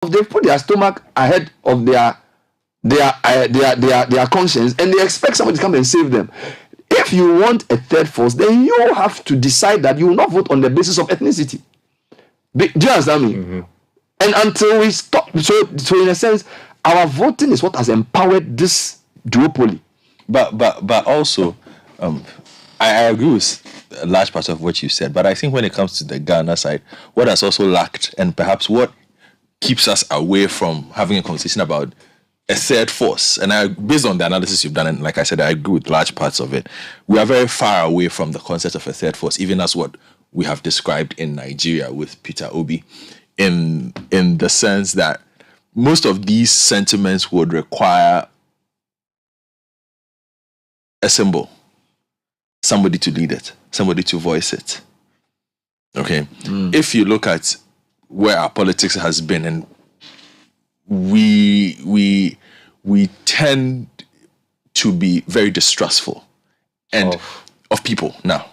They've put their stomach ahead of their conscience, and they expect somebody to come and save them. If you want a third force, then you have to decide that you will not vote on the basis of ethnicity. Do you understand me? Mm-hmm. And until we stop, so in a sense, our voting is what has empowered this duopoly. But also, I agree with a large part of what you said. But I think when it comes to the Ghana side, what has also lacked, and perhaps what keeps us away from having a conversation about a third force, and based on the analysis you've done, and like I said, I agree with large parts of it, we are very far away from the concept of a third force, even as what we have described in Nigeria with Peter Obi, in the sense that most of these sentiments would require a symbol, somebody to lead it, somebody to voice it. Okay? If you look at where our politics has been, and we tend to be very distrustful and of people now,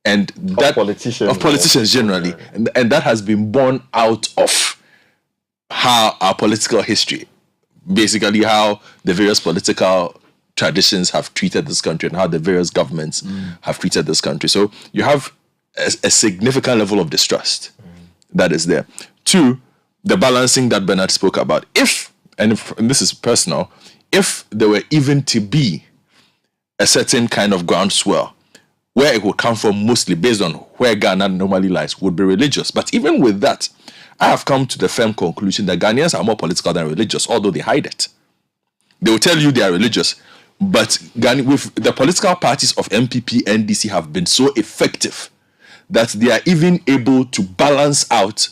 and that of politicians generally, and that has been born out of how our political history, basically how the various political traditions have treated this country and how the various governments have treated this country. So you have a significant level of distrust that is there. Two, the balancing that Bernard spoke about. And this is personal, if there were even to be a certain kind of groundswell, where it would come from mostly based on where Ghana normally lies, would be religious. But even with that, I have come to the firm conclusion that Ghanaians are more political than religious, although they hide it. They will tell you they are religious, but with the political parties of MPP, NDC have been so effective that they are even able to balance out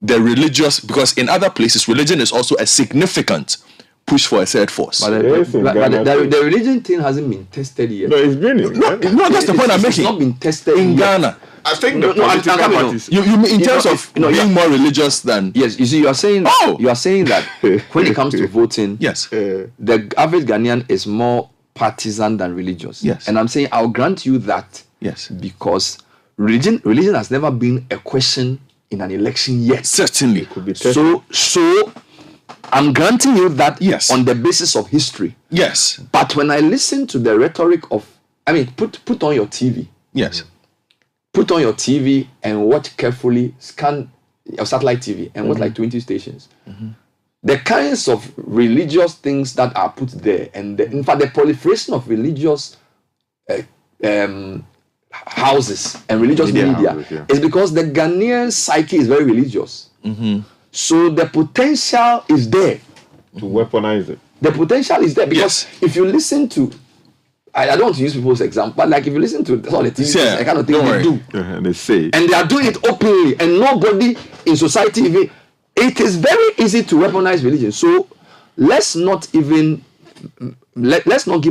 the religious, because in other places, religion is also a significant push for a third force. But the religion thing hasn't been tested yet. No, it's been. No, that's the point I'm making. It's not been tested in Ghana. I think the political parties. You mean in terms of being more religious than? Yes, you see, you are saying that when it comes to voting, yes, the average Ghanaian is more partisan than religious. Yes, and I'm saying I'll grant you that. Yes, because religion has never been a question in an election yet. Certainly, it could be tested. So I'm granting you that, yes, on the basis of history. Yes, but when I listen to the rhetoric of, put on your TV. Yes. Put on your TV and watch carefully, scan your satellite TV and watch like 20 stations. The kinds of religious things that are put there, and in fact the proliferation of religious houses and religious media is because the Ghanaian psyche is very religious. So the potential is there to weaponize it. The potential is there because if you listen to, I don't want to use people's example, but like if you listen to all the TV, I kind of think they do. They say, and they are doing it openly, and nobody in society it is very easy to weaponize religion. So let's not give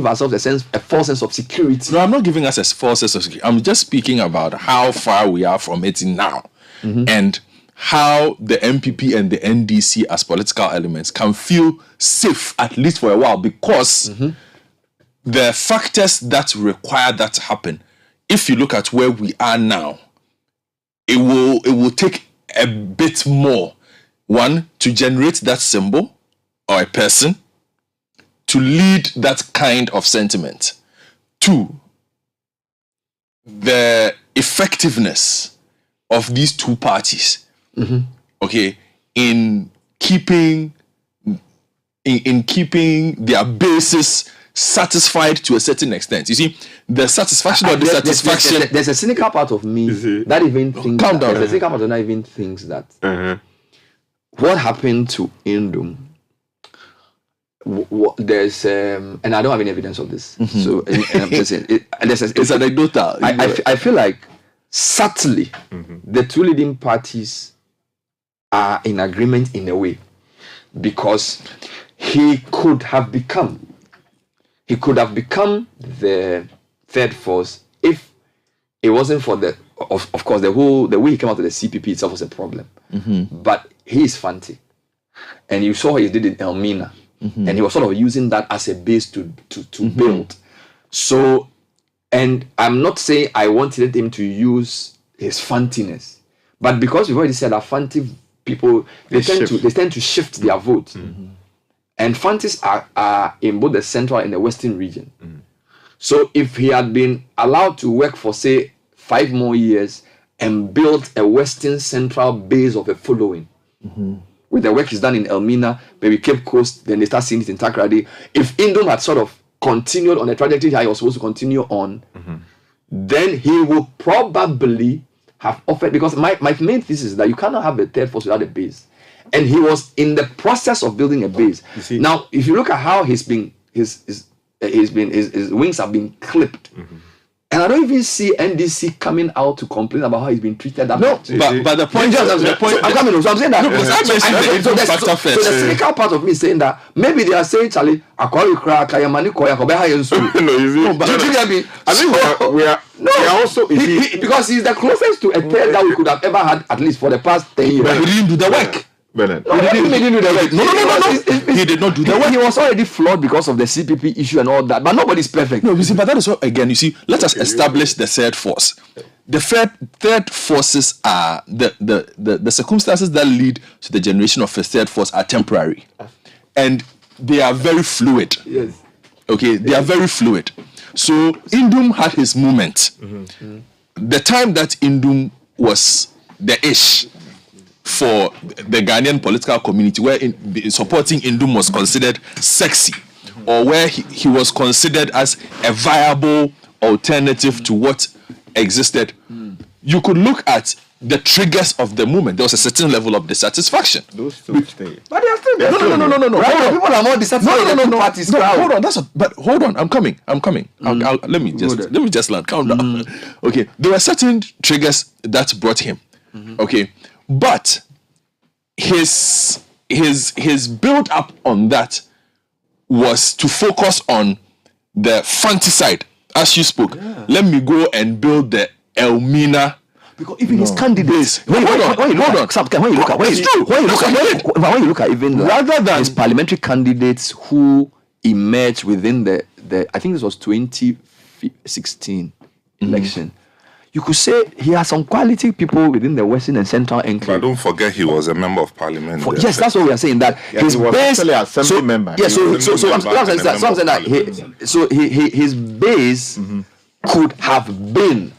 ourselves a false sense of security. No, I'm not giving us a false sense of security. I'm just speaking about how far we are from it now, and how the MPP and the NDC as political elements can feel safe, at least for a while, because the factors that require that to happen, if you look at where we are now, it will take a bit more. One, to generate that symbol or a person to lead that kind of sentiment. Two, the effectiveness of these two parties, okay, in keeping their bases satisfied to a certain extent. You see, the satisfaction or dissatisfaction. There's a cynical part of me that even thinks. Calm down. There's a cynical part of me that even thinks that what happened to Indum. There's and I don't have any evidence of this. So and I'm just saying it's anecdotal. I feel like subtly the two leading parties are in agreement in a way, because he could have become the third force if it wasn't for the of course the way he came out of the CPP itself was a problem. But he is Fanti, and you saw what he did in Elmina, and he was sort of using that as a base to build. So, and I'm not saying I wanted him to use his Fantiness, but because we've already said that Fanti people they tend to shift their vote. And Fantis are in both the central and the western region. So if he had been allowed to work for say 5 more years and build a western central base of a following, with the work he's done in Elmina, maybe Cape Coast, then they start seeing it in Takoradi. If Indom had sort of continued on the trajectory he was supposed to continue on, then he will probably have offered, because my main thesis is that you cannot have a third force without a base. And he was in the process of building a base. Now, if you look at how his wings have been clipped, and I don't even see NDC coming out to complain about how he's been treated. But the point is, I'm coming. So I'm saying that. So the cynical part of me is saying that maybe they are saying, Charlie, I call you crack, I am money, I am we are also because he's the closest to a third that we could have ever had, at least for the past 10 years. But he didn't do the work. Bernard. No, he didn't do the work. No. He did not do the work. He was already flawed because of the CPP issue and all that. But nobody's perfect. No, you see, but that is what, again, you see, let us establish the third force. The third forces are the circumstances that lead to the generation of a third force are temporary. And they are very fluid. Yes. Okay, they are very fluid. So Indum had his moment. The time that Indum was the ish for the Ghanaian political community, where supporting Indum was considered sexy, or where he was considered as a viable alternative to what existed, you could look at the triggers of the movement. There was a certain level of dissatisfaction. Those two stay. But they are still there. No. Right? People are more dissatisfied. No. Hold on. But hold on. I'm coming. Let me just land. Calm down. Okay. There were certain triggers that brought him. Okay. But his build up on that was to focus on the fancy side, as you spoke. Let me go and build the Elmina. Because even his candidates, when you look at even rather than his parliamentary candidates who emerged within the I think this was 2016 election, you could say he has some quality people within the Western and Central enclave. But don't forget he was a member of parliament. Yes, that's what we are saying. That his base, actually assembly member. Yeah, so I'm saying that his base could have been.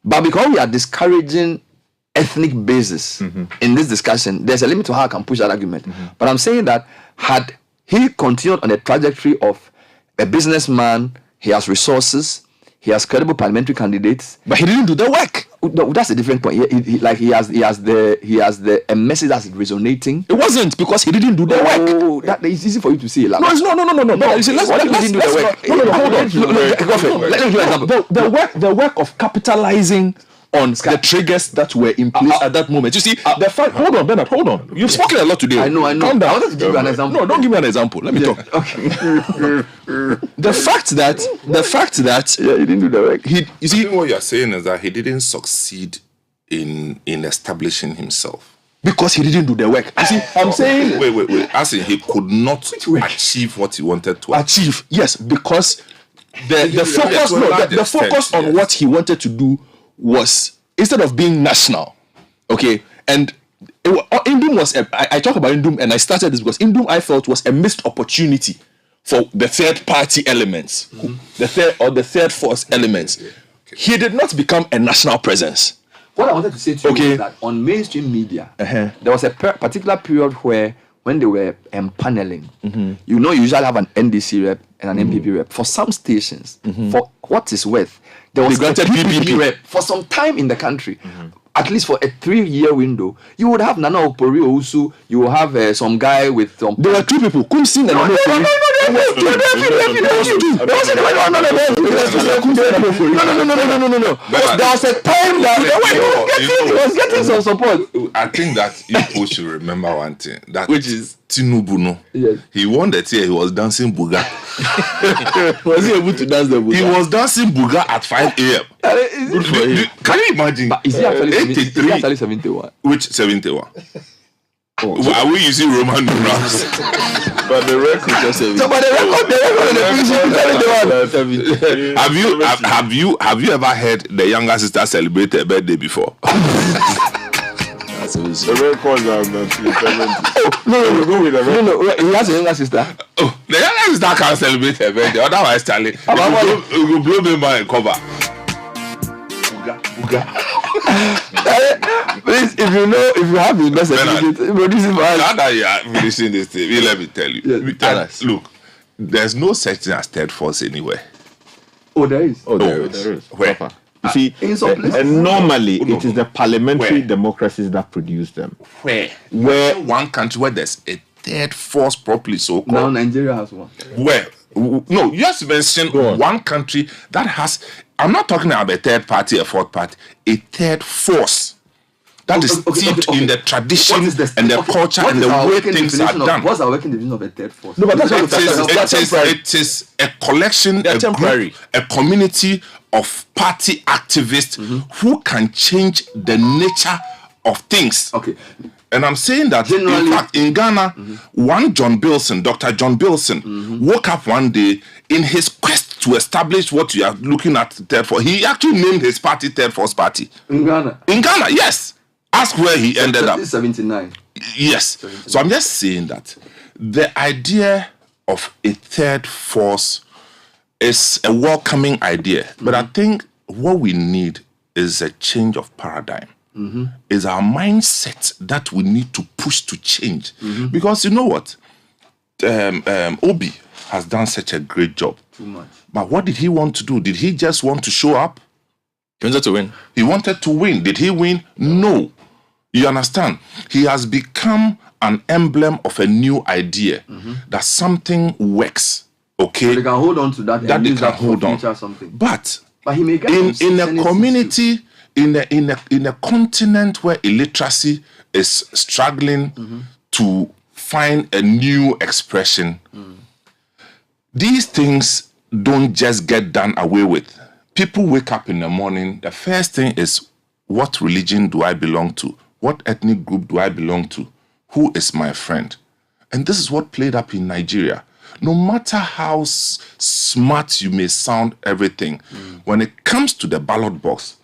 But because we are discouraging ethnic bases in this discussion, there's a limit to how I can push that argument. But I'm saying that had he continued on a trajectory of a businessman, he has resources, he has credible parliamentary candidates, but he didn't do the work. No, that's a different point. He has a message that's resonating. It wasn't because he didn't do the work. That is easy for you to see. No. Let's do the work. The work of capitalizing on the triggers that were in place at that moment. You see, the fact. Hold on, Bernard. Hold on. You've spoken a lot today. I know. Calm down. I wanted to give you an example. No, don't give me an example. Let me talk. Okay. The fact that he didn't do the work. I think what you're saying is that he didn't succeed in establishing himself. Because he didn't do the work. You see, I'm saying. Wait. As in, he could not achieve what he wanted to achieve. Yes, because the focus on what he wanted to do was, instead of being national, okay, and Indum was I talk about Indum, and I started this because Indum I felt was a missed opportunity for the third party elements, the third force elements. He did not become a national presence. What I wanted to say to you is that on mainstream media, there was a particular period where when they were empaneling, you usually have an NDC rep and an MPP rep. For some stations, for what is worth, there was a PPP rep for some time in the country. At least for a 3-year window, you would have Nana Opori Ousu, you will have some guy with some. There were 2 people. Kumsing and Nana Opori. No. There was a time that he was getting some support. I think that people should remember one thing. Which is Tinubu, no? Yes. He won that year, he was dancing Buga. Was he able to dance the Buga? He was dancing Buga at 5 a.m. Good for him. Can you imagine? But is he actually 71? Which 71? Are we using Roman numerals? But the record is 71. So, but the record is 71. Have you ever heard the younger sister celebrate her birthday before? So lose. The records are 1970. No. Go with the record. No. He has a younger sister. Oh, the younger sister can't celebrate her birthday. Otherwise, Charlie, it will blow me my cover. Please, if you have the best certificate, produce it for us. Now that you are finishing this thing, let me tell you. Yes, tell us. Look, there's no such thing as third force anywhere. Oh, there is. There is. Where? Papa. You see, in some places. and normally it is the parliamentary Where? democracies that produce them. Where one country where there's a third force properly so called. Now Nigeria has one. Where? No, you just mentioned one country that has. I'm not talking about a third party, a fourth party, a third force that is steeped in the tradition and the culture and the way things are done. What's our working division of a third force? No, but that's what it is a collection, a temporary. group, a community of party activists who can change the nature of things. Okay. And I'm saying that, Generally, in fact, in Ghana, one John Bilson, Dr. John Bilson, woke up one day in his quest to establish what you are looking at third force. He actually named his party Third Force Party. In Ghana? In Ghana, yes. Ask where he ended up. 79. Yes. So I'm just saying that the idea of a third force is a welcoming idea. But I think what we need is a change of paradigm. Is our mindset that we need to push to change. Because you know what? Obi has done such a great job. Too much. But what did he want to do? Did he just want to show up? He wanted to win. He wanted to win. Did he win? No. You understand? He has become an emblem of a new idea that something works. Okay? So they can hold on to that. That and they use can that for hold on. future something. But he may get in a community, in a continent where illiteracy is struggling to find a new expression, these things don't just get done away with. People wake up in the morning, the first thing is, what religion do I belong to? What ethnic group do I belong to? Who is my friend? And this is what played up in Nigeria. No matter how smart you may sound, everything, when it comes to the ballot box,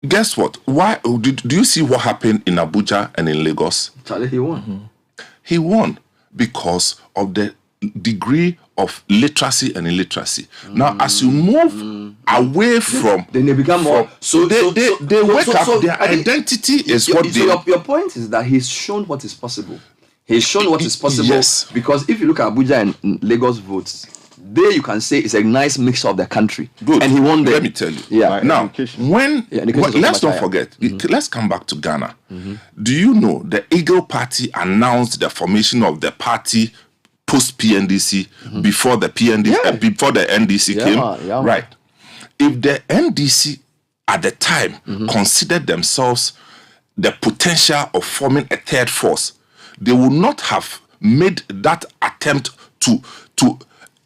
guess what? Why do you see what happened in Abuja and in Lagos? Charlie, he won. He won because of the degree of literacy and illiteracy. Now, as you move away from, then they become more. So they wake up. Their identity is what they. So your point is that he's shown what is possible. He's shown what is possible. Yes. Because if you look at Abuja and Lagos votes, there you can say it's a nice mixture of the country. Good. And he won there. Let me tell you. Yeah. Now, Education. let's not forget. Let's come back to Ghana. Do you know the Eagle Party announced the formation of the party post PNDC before the PNDC before the NDC came? Yeah. Right. If the NDC at the time considered themselves the potential of forming a third force, they would not have made that attempt to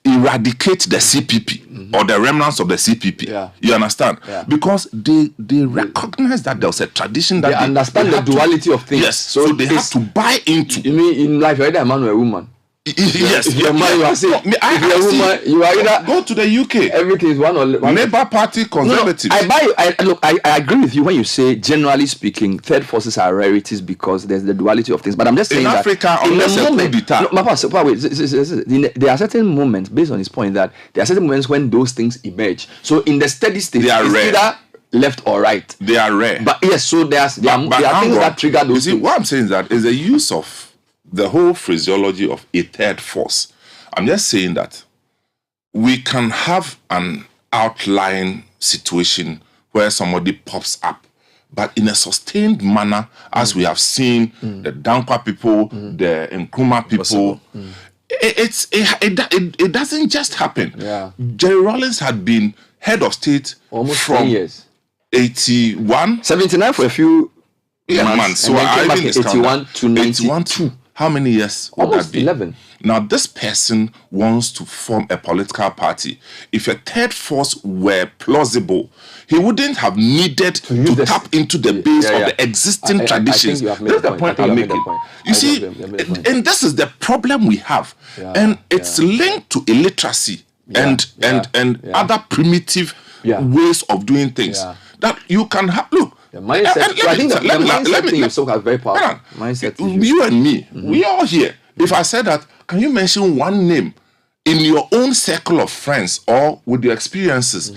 eradicate the CPP or the remnants of the CPP. Yeah. You understand? Yeah. Because they recognize that there was a tradition that They understand the duality of things. Yes. So they have to buy into. You mean in life, you're either a man or a woman? Yes. If you're a man, you are saying. If you're a woman, you are either. Go to the UK. Everything is one or one. Labour Party, Conservatives. I agree with you when you say, generally speaking, third forces are rarities because there's the duality of things. But I'm just saying in that Africa, in unless the a moment, coup d'etat. there are certain moments, based on his point, that there are certain moments when those things emerge. So in the steady state, They are it's rare. either left or right. They are rare. But yes, so there are things that trigger those You see, things. what I'm saying is that is the use of the whole phraseology of a third force. I'm just saying that we can have an outlying situation where somebody pops up, but in a sustained manner, as we have seen the Dankwa people, the Nkrumah people, it doesn't just happen. Yeah. Jerry Rawlings had been head of state Almost from 10 years. 81. 79 for a few months. So and then came I back even in 81 to 81 to how many years would Almost that be? 11. Now, this person wants to form a political party. If a third force were plausible, he wouldn't have needed to tap into the base of the existing traditions. I think you have made That's the the point. point I think I'm you have made making. the point. You see, and this is the problem we have. And it's linked to illiteracy and other primitive ways of doing things. That you can have. Look, The mindset. So I think the mindset thing is so very powerful. Mindset. You and me, we are here. If I said that, can you mention one name in your own circle of friends or with your experiences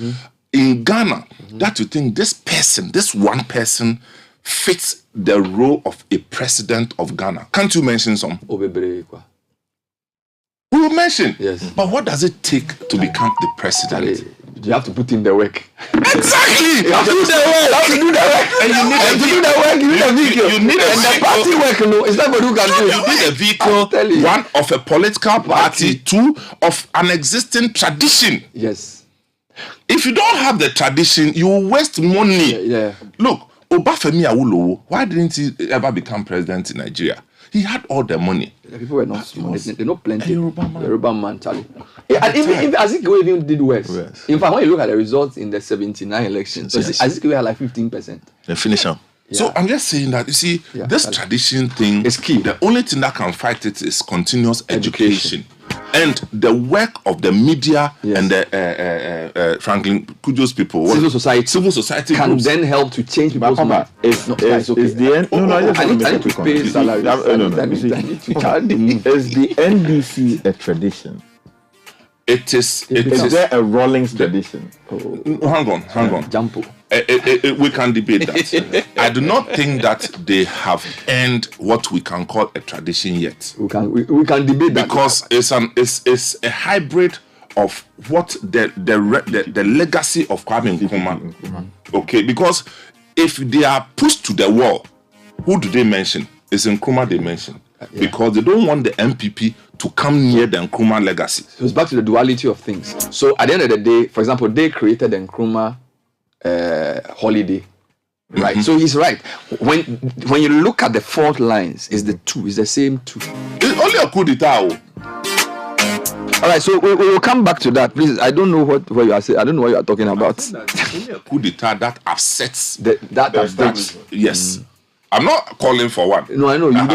in Ghana that you think this one person fits the role of a president of Ghana? Can't you mention some? We will mention. Yes. But what does it take to become the president? You have to put in the work. Exactly. You have to do the work. You have to do the work. And you need to do the work. You need a vehicle. You need and the party work. No, it's not what you can do. You need a vehicle. One of a political party. Two of an existing tradition. Yes. If you don't have the tradition, you will waste money. Yeah. Look, Obafemi Awolowo, why didn't he ever become president in Nigeria? He had all the money. The people were not smart. They're not plenty. Yoruba man, Charlie. Yeah, and even Azikiwe even did worse. In fact, when you look at the results in the 79 elections, Azikiwe had like 15%. They finish him. Yeah. So I'm just saying that, you see, this tradition thing is key. The only thing that can fight it is continuous education. And the work of the media and the Franklin Kudjo's people, civil society can groups then help to change people's minds. It's the end. I need to pay salary. Is the NDC a tradition? It is. Is there a Rawlings tradition? Hang on. Jumbo. We can debate that. I do not think that they have earned what we can call a tradition yet. We can debate that because it's a hybrid of what the legacy of Kwame Nkrumah. Okay, because if they are pushed to the wall, who do they mention? It's Nkrumah they mention. Because they don't want the MPP to come near the Nkrumah legacy. So it's back to the duality of things. So at the end of the day, for example, they created the Nkrumah holiday, right? So he's right. When you look at the fault lines, it's the same two. It's only a coup d'etat. All right, so we will come back to that. Please, I don't know what you are saying. I don't know what you are talking about. It's only a coup d'etat that upsets that. Yes. I'm not calling for one. No, I know. You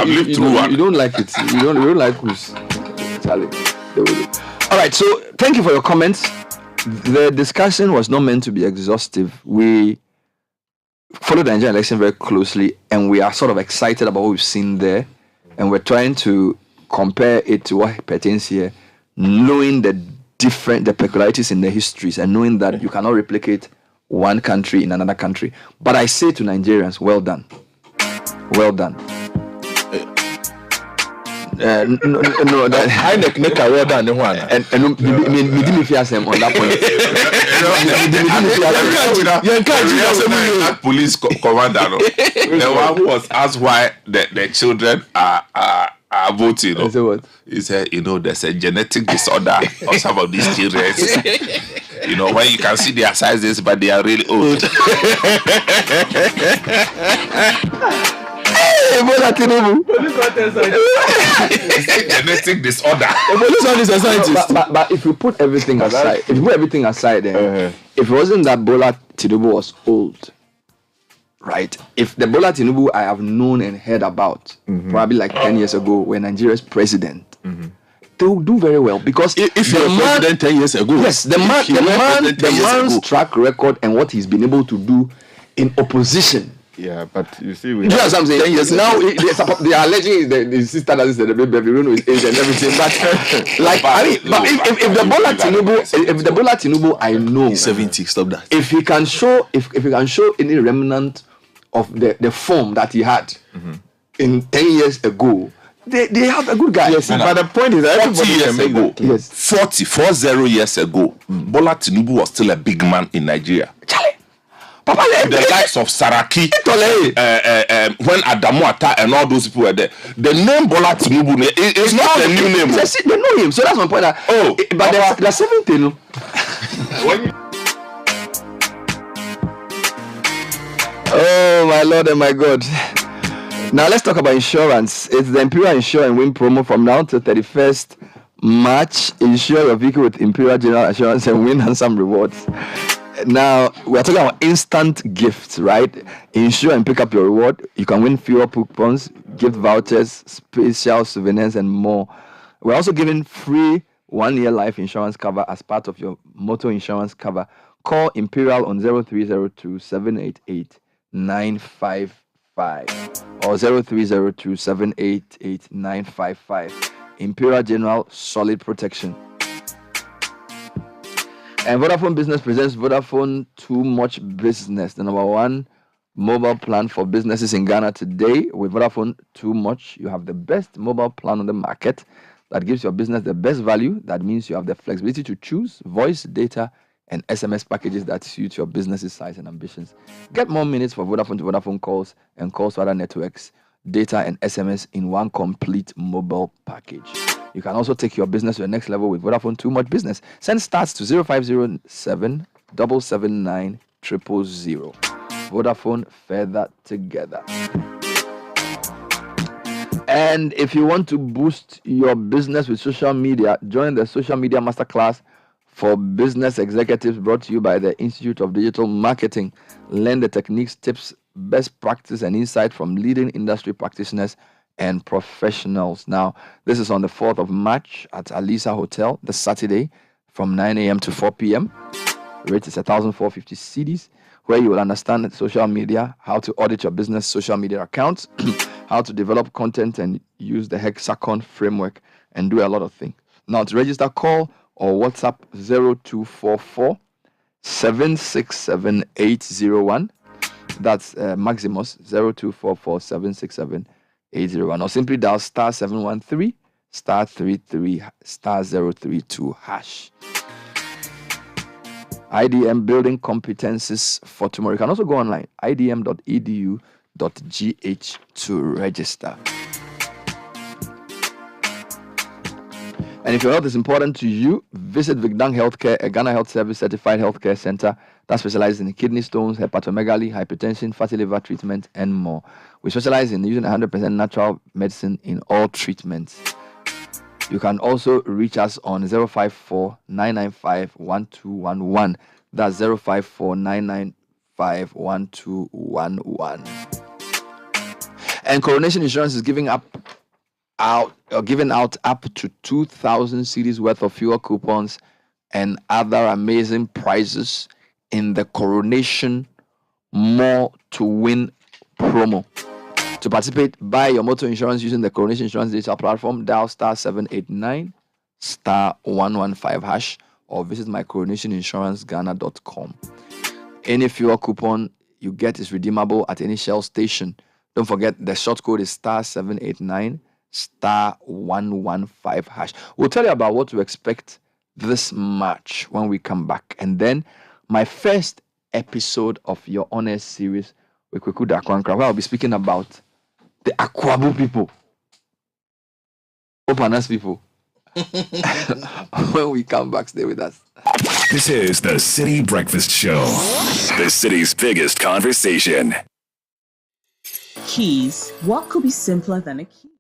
don't like it. You don't like who's Charlie. All right, so thank you for your comments. The discussion was not meant to be exhaustive. We followed the Nigerian election very closely, and we are sort of excited about what we've seen there, and we're trying to compare it to what pertains here, knowing the peculiarities in the histories, and knowing that you cannot replicate one country in another country. But I say to Nigerians, well done. Well done. No, that I make a well done. And me didn't fear them on that point. That police commander, the one who was asked why the children are voting. I said what? He said, there's a genetic disorder of some of these children. When you can see their sizes, but they are really old. Genetic disorder. But if you put everything aside, then if it wasn't that Bola Tinubu was old, right? If the Bola Tinubu I have known and heard about, probably like 10 years ago, when Nigeria's president, they will do very well because if you're president 10 years ago, yes, the man's track record and what he's been able to do in opposition. Yeah, but you see, you know what I'm saying? Yes, now they are alleging the sister that is the baby, we don't know his age and everything. But if the Bola Tinubu I know, he's 70. Stop that. If he can show, if he can show any remnant of the form that he had in 10 years ago, they have a good guy. Yes, but the point is, 40 years ago, yes, 40 years ago, Bola Tinubu was still a big man in Nigeria. Charlie. Papa, the likes of Saraki, when Adamu Ata and all those people were there, the name Bola Tinubu is not the new name. They know him, so that's my point. But there's 17. Oh my Lord and my God. Now let's talk about insurance. It's the Imperial Insure and Win promo from now to 31st March. Insure your vehicle with Imperial General Insurance and win handsome rewards. Now, we're talking about instant gifts, right? Insure and pick up your reward. You can win fuel coupons, gift vouchers, special souvenirs, and more. We're also giving free 1-year life insurance cover as part of your motor insurance cover. Call Imperial on 0302 788 or 0302 788 955. Imperial General Solid Protection. And Vodafone Business presents Vodafone Too Much Business, the number one mobile plan for businesses in Ghana today. With Vodafone Too Much, you have the best mobile plan on the market that gives your business the best value. That means you have the flexibility to choose voice, data, and SMS packages that suit your business's size and ambitions. Get more minutes for Vodafone to Vodafone calls and calls to other networks, data, and SMS in one complete mobile package. You can also take your business to the next level with Vodafone Too Much Business. Send starts to 0507 779 000. Vodafone, further together. And if you want to boost your business with social media, join the Social Media Masterclass for Business Executives brought to you by the Institute of Digital Marketing. Learn the techniques, tips, best practice, and insight from leading industry practitioners and professionals. Now, this is on the 4th of March at Alisa Hotel, the Saturday, from 9 a.m. to 4 p.m. Rate is 1,450 cedis, where you will understand social media, how to audit your business social media accounts, how to develop content and use the hexagon framework, and do a lot of things. Now, to register, call or WhatsApp 0244 767 801. That's Maximus 0244 767 801, or simply dial star 713 star 33 star 032 hash. IDM building competencies for tomorrow. You can also go online, idm.edu.gh, to register. And if your health is important to you, visit Vigdang Healthcare, a Ghana Health Service certified healthcare center that specializes in kidney stones, hepatomegaly, hypertension, fatty liver treatment, and more. We specialize in using 100% natural medicine in all treatments. You can also reach us on 054 995 1211. That's 054 995 1211. And Coronation Insurance is giving out up to 2,000 cedis worth of fuel coupons and other amazing prizes in the Coronation More to Win promo. To participate, buy your motor insurance using the Coronation Insurance digital platform. Dial star 789 star 115 hash or visit mycoronationinsuranceghana.com. Any fuel coupon you get is redeemable at any Shell station. Don't forget the short code is star 789 star 115 hash. We'll tell you about what to expect this March when we come back. And then my first episode of your Honest series with Kweku Dakwankra, where I'll be speaking about the Akwabu people. Opanas people. When we come back, stay with us. This is the Citi Breakfast Show, the city's biggest conversation. Keys. What could be simpler than a key?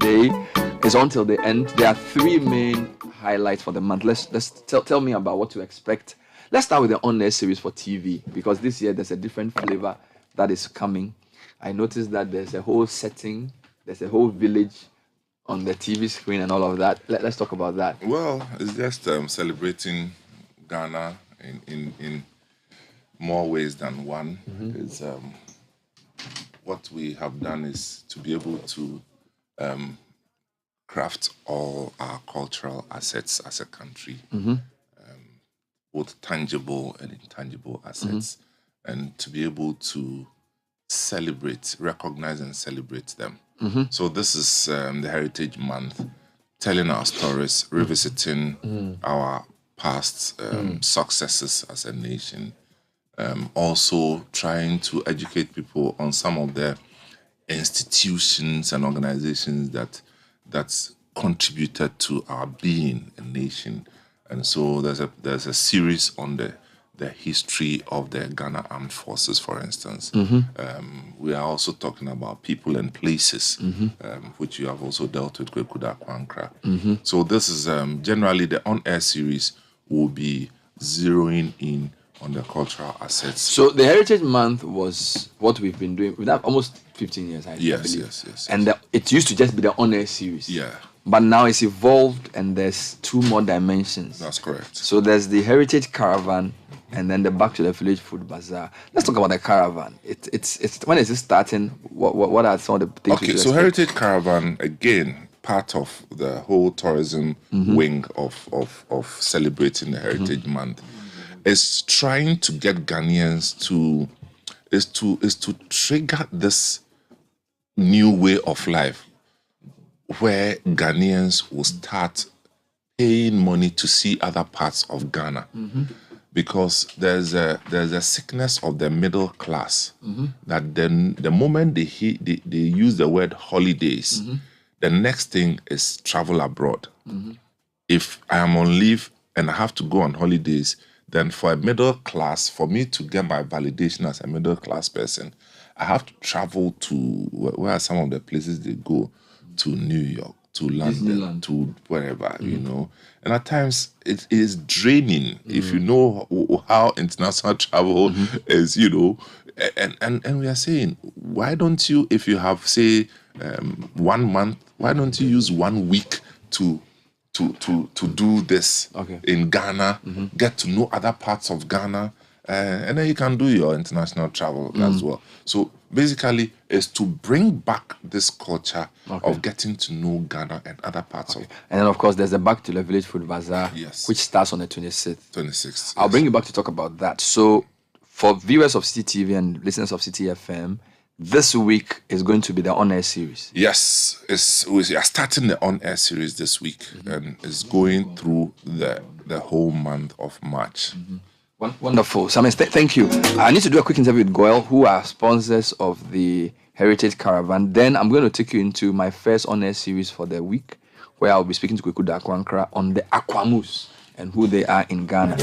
today is until the end. There are three main highlights for the month. Let's tell me about what to expect. Let's start with the on-air series for TV, because this year there's a different flavor that is coming. I noticed that there's a whole setting, there's a whole village on the TV screen and all of that. Let's talk about that. Well, it's just celebrating Ghana in more ways than one. It's, what we have done is to be able to craft all our cultural assets as a country, both tangible and intangible assets, and to be able to recognize and celebrate them. So this is the Heritage Month, telling our stories, revisiting our past successes as a nation, also trying to educate people on some of the institutions and organizations that's contributed to our being a nation. And so there's a series on the history of the Ghana Armed Forces, for instance. We are also talking about people and places, which you have also dealt with, Kwekuda Kwankra. So this is generally the on-air series will be zeroing in on the cultural assets. So the Heritage Month was what we've been doing. We've done almost 15 years, I believe. Yes. And it used to just be the on-air series. Yeah. But now it's evolved and there's two more dimensions. That's correct. So there's the Heritage Caravan and then the Back to the Village Food Bazaar. Let's talk about the caravan. It's when is it starting? What are some of the things? Okay, so Heritage Caravan, again, part of the whole tourism wing of celebrating the Heritage Month, is trying to get Ghanaians to trigger this new way of life where Ghanaians will start paying money to see other parts of Ghana. Because there's a sickness of the middle class that then the moment they use the word holidays, the next thing is travel abroad. If I am on leave and I have to go on holidays, then for a middle class, for me to get my validation as a middle class person, I have to travel to where are some of the places they go, to New York, to London, Disneyland, to wherever, you know. And at times it is draining if you know how international travel is, you know. And we are saying, why don't you, if you have, say, 1 month, why don't you use 1 week to do this in Ghana, get to know other parts of Ghana, and then you can do your international travel as well. So basically, it's to bring back this culture of getting to know Ghana and other parts of. And then, of course, there's the Back to the Village Food Bazaar, Yes. which starts on the 26th. 26th. I'll bring you back to talk about that. So, for viewers of Citi TV and listeners of Citi FM, this week is going to be the on-air series. Yes, we are starting the on-air series this week, and it's going through the whole month of March. Wonderful. Samis, thank you. I need to do a quick interview with Goel, who are sponsors of the Heritage Caravan. Then I'm going to take you into my first on-air series for the week, where I'll be speaking to Kwekuda Kwankra on the Aquamus and who they are in Ghana.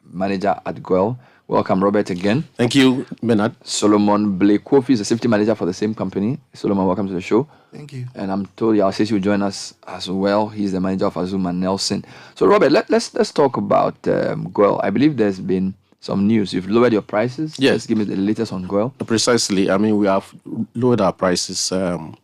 Manager at Goil. Welcome, Robert, again. Thank you, Bernard. Solomon Blake Kofi is the safety manager for the same company. Solomon, welcome to the show. Thank you. And I'm told Yalsechi will join us as well. He's the manager of Azuma Nelson. So, Robert, let's talk about Goil. I believe there's been some news. You've lowered your prices. Yes. Let's give me the latest on Goil. Precisely. I mean, we have lowered our prices to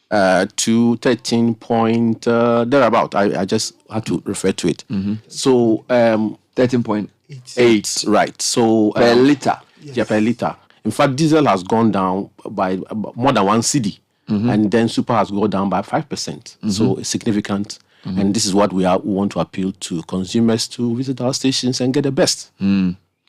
13 point thereabout. I just had to refer to it. So 13.8 right. So per liter. Yeah, per liter. In fact, diesel has gone down by more than 1 cedi, and then super has gone down by 5%. So it's significant. And this is what we want to appeal to consumers to visit our stations and get the best.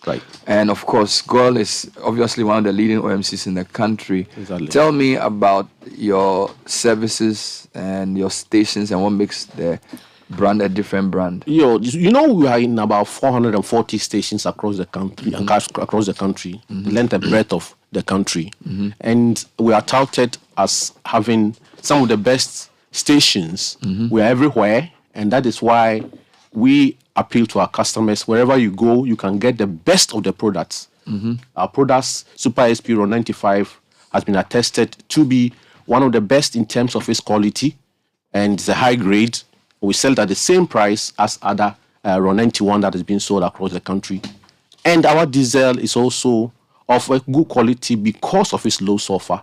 Right. And of course, Goil is obviously one of the leading OMCs in the country. Exactly. Tell me about your services and your stations and what makes the brand a different brand. You know, we are in about 440 stations across the country, the length and breadth of the country. And we are touted as having some of the best stations. We are everywhere, and that is why we appeal to our customers. Wherever you go, you can get the best of the products. Our products, Super SP Ron 95, has been attested to be one of the best in terms of its quality, and it's a high grade. We sell it at the same price as other Ron 91 that is being sold across the country. And our diesel is also of a good quality because of its low sulfur,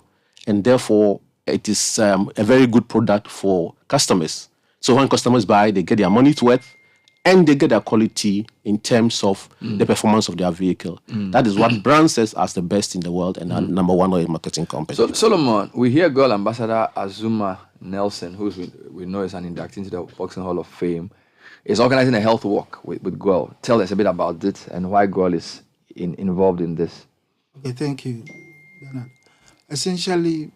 and therefore it is a very good product for customers. So when customers buy, they get their money's worth, and they get their quality in terms of the performance of their vehicle. That is what brands us as the best in the world and our number one oil marketing company. So, Solomon, we hear Goil Ambassador Azuma Nelson, who we know is an inductee into the Boxing Hall of Fame, is organizing a health walk with Goil. Tell us a bit about it and why Goil is involved in this. Okay, thank you, Bernard. Essentially,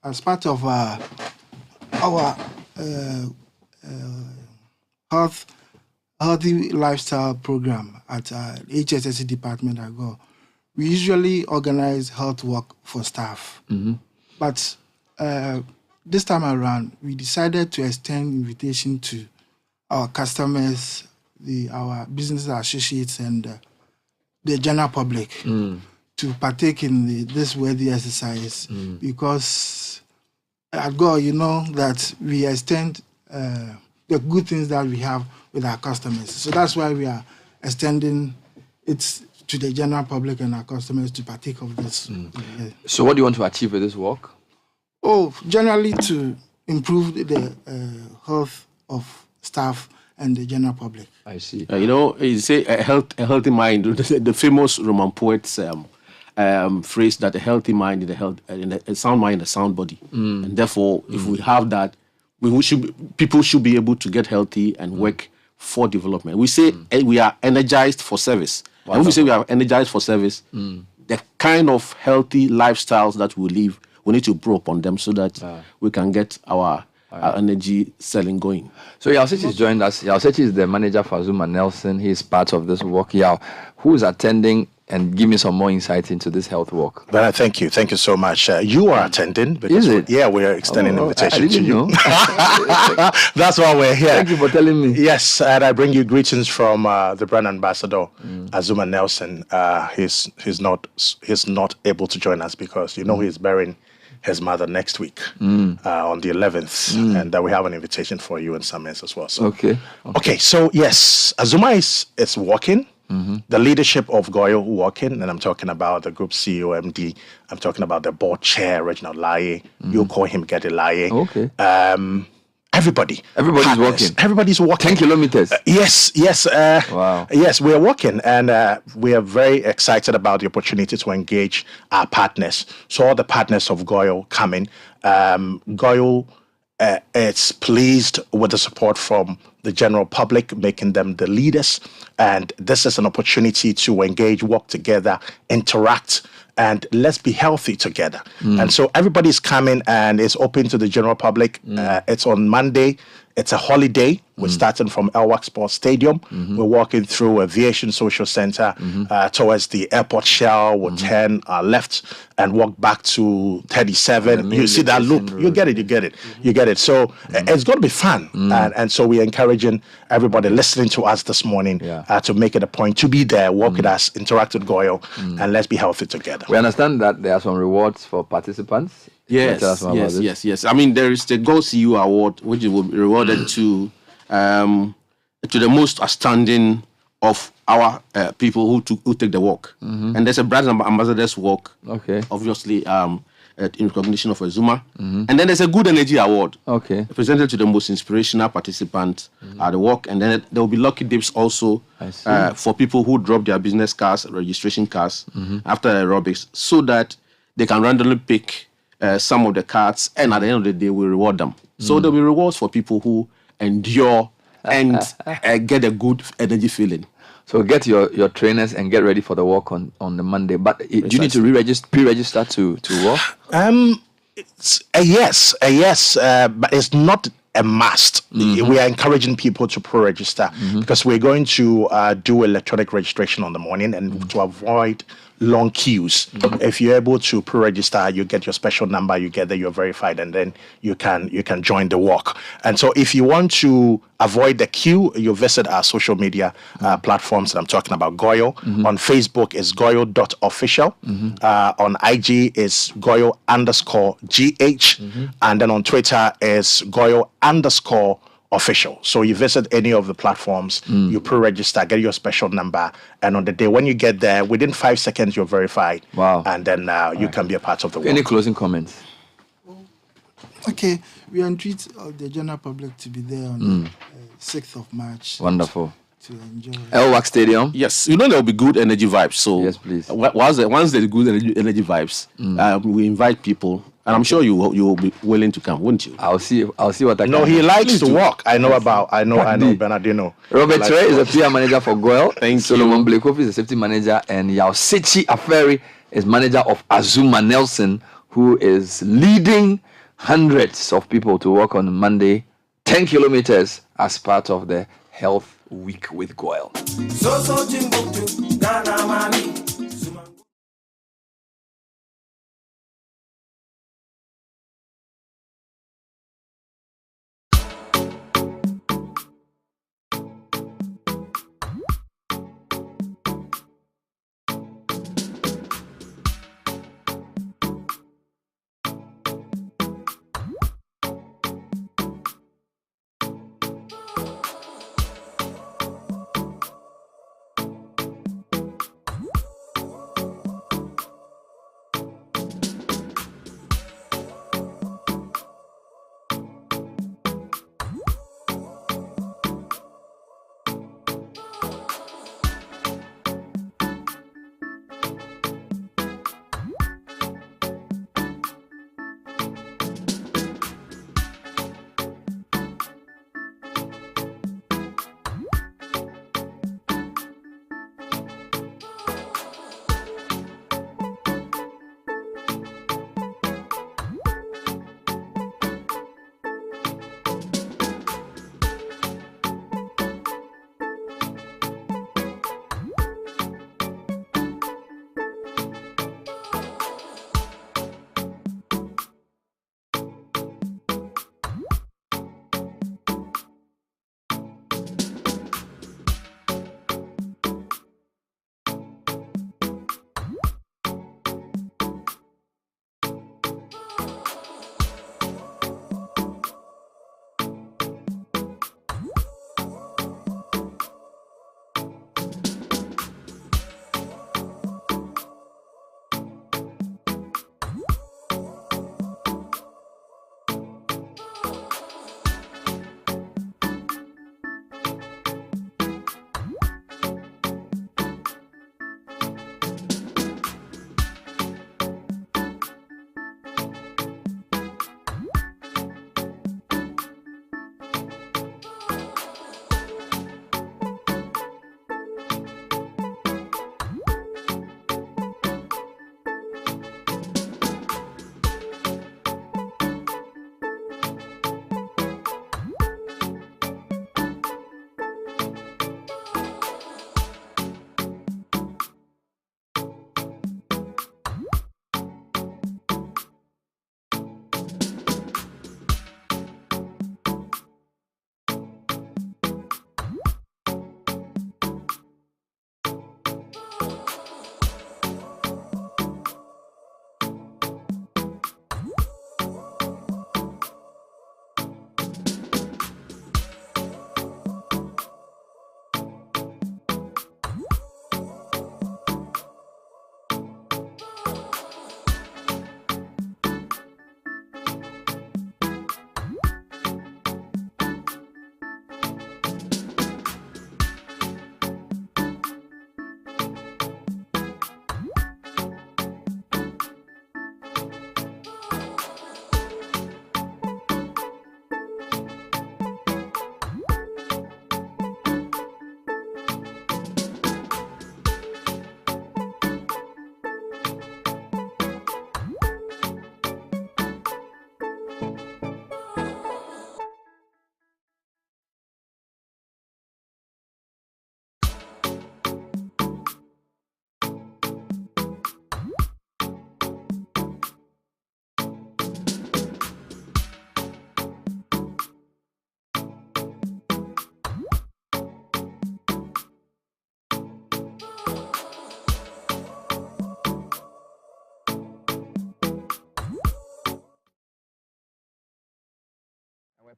as part of our healthy lifestyle program at HSSC department at Goil, we usually organize health walk for staff. But this time around, we decided to extend invitation to our customers, our business associates, and the general public to partake in this worthy exercise, because at Goil, you know that we extend the good things that we have with our customers. So that's why we are extending it to the general public and our customers to partake of this. Yeah. So what do you want to achieve with this walk? Generally to improve the health of staff and the general public. I see. You say a healthy mind. The famous Roman poet's phrase that a healthy mind in a sound mind, a sound body. And therefore, if we have that, people should be able to get healthy and work for development. We say we are energized for service. And when we say we are energized for service, the kind of healthy lifestyles that we live, we need to grow upon them so that we can get our energy selling going. So Yalsechi has joined us. Yalsechi is the manager for Azuma Nelson. He is part of this walk. Who is attending? And give me some more insight into this health walk. But thank you so much. You are attending. Is it? Yeah, we are extending an invitation to you. Know. That's why we're here. Thank you for telling me. Yes, and I bring you greetings from the brand ambassador, Azuma Nelson. He's not able to join us because he's burying his mother next week on the 11th, and we have an invitation for you and Samis as well. So, okay. So yes, Azuma is walking. The leadership of Goil walking, and I'm talking about the group CEO, MD. I'm talking about the board chair, Reginald Laye. You call him Gedi Laye. Okay. Everybody's walking. Everybody's walking. 10 kilometers. Yes. Wow. Yes, we are walking, and we are very excited about the opportunity to engage our partners. So all the partners of Goil coming. Goil is pleased with the support from the general public, making them the leaders. And this is an opportunity to engage, work together, interact, and let's be healthy together. And so everybody's coming and it's open to the general public. It's on Monday. It's a holiday. We're starting from Elwak Sports Stadium. We're walking through Aviation Social Center towards the airport shell. We'll turn left and walk back to 37. You see that loop. You get it. So it's going to be fun. And so we encourage encouraging everybody listening to us this morning to make it a point to be there, work with us, interact with Goyle, and let's be healthy together. We understand that there are some rewards for participants. Yes. I mean, there is the Gold CU Award, which will be rewarded to the most outstanding of our people who take the walk. And there's a brand ambassadors walk. Okay. Obviously, in recognition of Azuma. And then there's a Good Energy Award. Okay. Presented to the most inspirational participant at the walk. And then there will be lucky dips also for people who drop their business cards, registration cards after aerobics, so that they can randomly pick some of the cards, and at the end of the day, we reward them. So there'll be rewards for people who endure and get a good energy feeling. So get your trainers and get ready for the walk on the Monday. But do you need to pre-register to walk? It's a yes, but it's not a must. We are encouraging people to pre-register because we're going to do electronic registration on the morning, and to avoid long queues. If you're able to pre-register, you get your special number, you get there, you're verified, and then you can join the walk. And so if you want to avoid the queue, you visit our social media platforms that I'm talking about. Goyle on Facebook is goyle.official. On IG is Goyle_GH. And then on Twitter is Goyle_official. So you visit any of the platforms, you pre-register, get your special number, and on the day when you get there, within 5 seconds you're verified. Wow. And then you can be a part of the walk. Any closing comments? Okay, we entreat the general public to be there on 6th of March. Wonderful. To enjoy LWAC Stadium. Yes, there will be good energy vibes. So yes, please. Once there's good energy vibes, we invite people. And I'm sure you will be willing to come, won't you? I'll see what I can. No, he likes to walk. I know Bernard, Robert Trey is the PR manager for Goyle. Thank you. Solomon Blakehoff is the safety manager, and Yausichi Aferi is manager of Azuma Nelson, who is leading hundreds of people to walk on Monday, 10 kilometers as part of the Health Week with Goyle.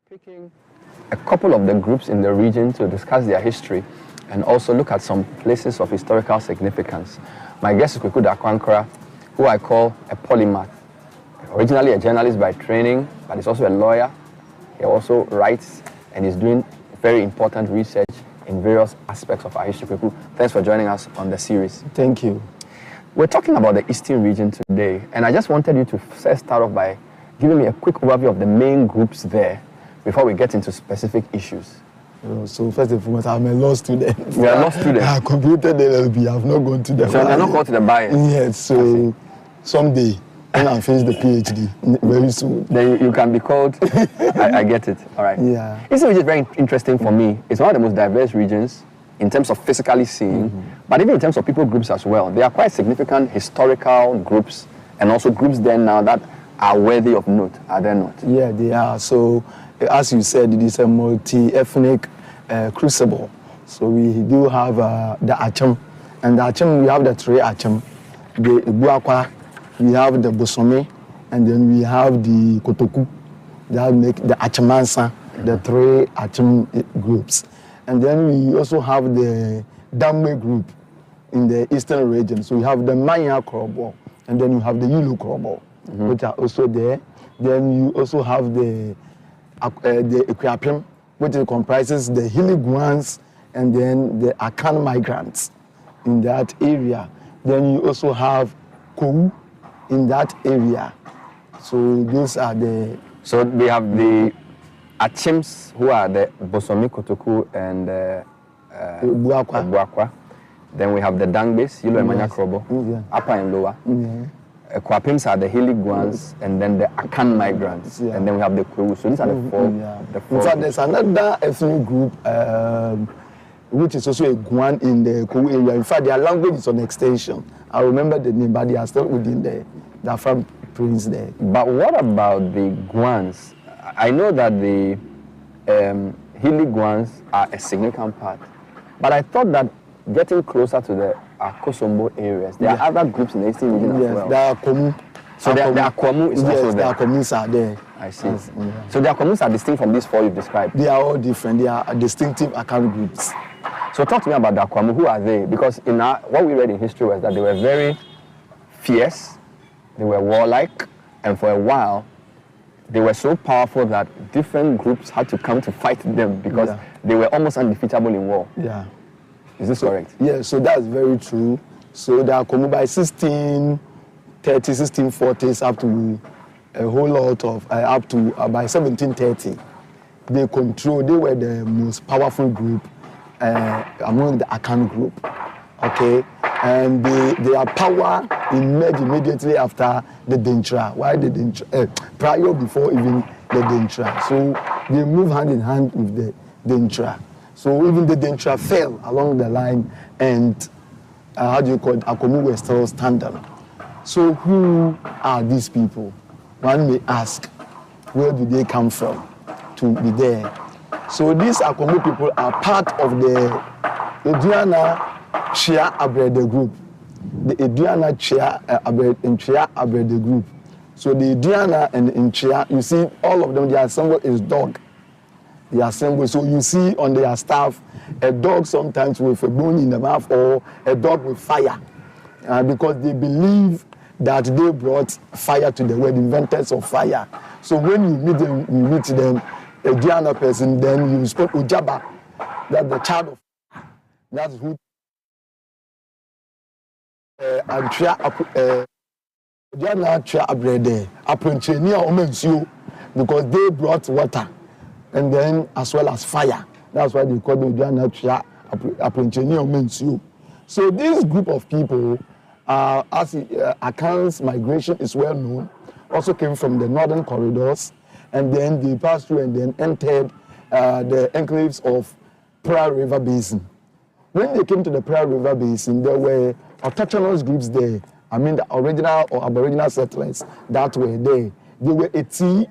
Picking a couple of the groups in the region to discuss their history and also look at some places of historical significance. My guest is Kweku Dakwankra, who I call a polymath. Originally a journalist by training, but he's also a lawyer. He also writes and is doing very important research in various aspects of our history. Kweku, thanks for joining us on the series. Thank you. We're talking about the Eastern region today, and I just wanted you to first start off by giving me a quick overview of the main groups there before we get into specific issues. So first and foremost, I'm a law student. You are a law student? I completed LLB. I've not gone to the So they're not called to the bar yet? Yes, so someday, when I finish the PhD, very soon. Then you can be called, I get it, all right. Yeah. Eastern region is very interesting for me. It's one of the most diverse regions in terms of physically seeing, but even in terms of people groups as well. They are quite significant historical groups and also groups there now that are worthy of note, are they not? Yeah, they are. So, as you said, it is a multi-ethnic crucible. So we do have the Acham, and the Acham, we have the three Acham, the Buakwa, we have the Bosome, and then we have the Kotoku, that make the Achamansa, the three Acham groups. And then we also have the Damwe group in the eastern region. So we have the Maya Krobo, and then you have the Yulu Krobo, which are also there. Then you also have the Equiapim, which comprises the Hiliguans and then the Akan migrants in that area. Then you also have Kou in that area. So those are the... So we have the Achims, who are the Bosomi, Kotoku, and Buakwa. Then we have the Dangbes, Yilo and Manya Krobo, upper and lower. Kwapims are the Hiliguans, and then the Akan migrants, and then we have the Kwewu. So these are the four. The four. In fact, there's another ethnic group, which is also a Guan in the Kwewu area. In fact, their language is on extension. I remember the name, but they are still within the Afro Prince there. But what about the Guans? I know that the Hiliguans are a significant part, but I thought that getting closer to the Akosombo areas, there are other groups in the Eastern region as well. Yes, there are Komu. So the Akwamu is also there. Yes, the Akwamus are there. I see. Yes, so the Akwamus are distinct from these four you've described? They are all different. They are distinctive account groups. So talk to me about the Akwamu. Who are they? Because in what we read in history was that they were very fierce, they were warlike, and for a while, they were so powerful that different groups had to come to fight them because they were almost undefeatable in war. Yeah. Is this correct? Yeah, so that's very true. So they are coming by 1630s, 1640s up to a whole lot of, up to by 1730. They were the most powerful group among the Akan group. Okay? And their power emerged immediately after the Dentra. Why the Dentra? Prior before even the Dentra. So they move hand in hand with the Dentra. So even the Dentra fell along the line, and Akomu were still standing. So who are these people? One may ask, where do they come from to be there? So these Akomu people are part of the Eduana Chia Abrede group. The Eduana Chia Abrede group. So the Eduana and Nchia, you see all of them, their symbol is dog. They assemble. So you see on their staff a dog sometimes with a bone in the mouth or a dog with fire, because they believe that they brought fire to the world, inventors of fire. So when you meet them, a Diana person, then you speak Ujaba, that's the child of fire. That's who. Diana Chia Abrede, Aprenchenia Omensu, because they brought water. And then as well as fire. That's why they call them Diana Aprenchenia. So this group of people, as Akan's migration is well known, also came from the northern corridors, and then they passed through and then entered the enclaves of Pearl River Basin. When they came to the Pearl River Basin, there were autochthonous groups there. I mean, the original or aboriginal settlers that were there. They were 80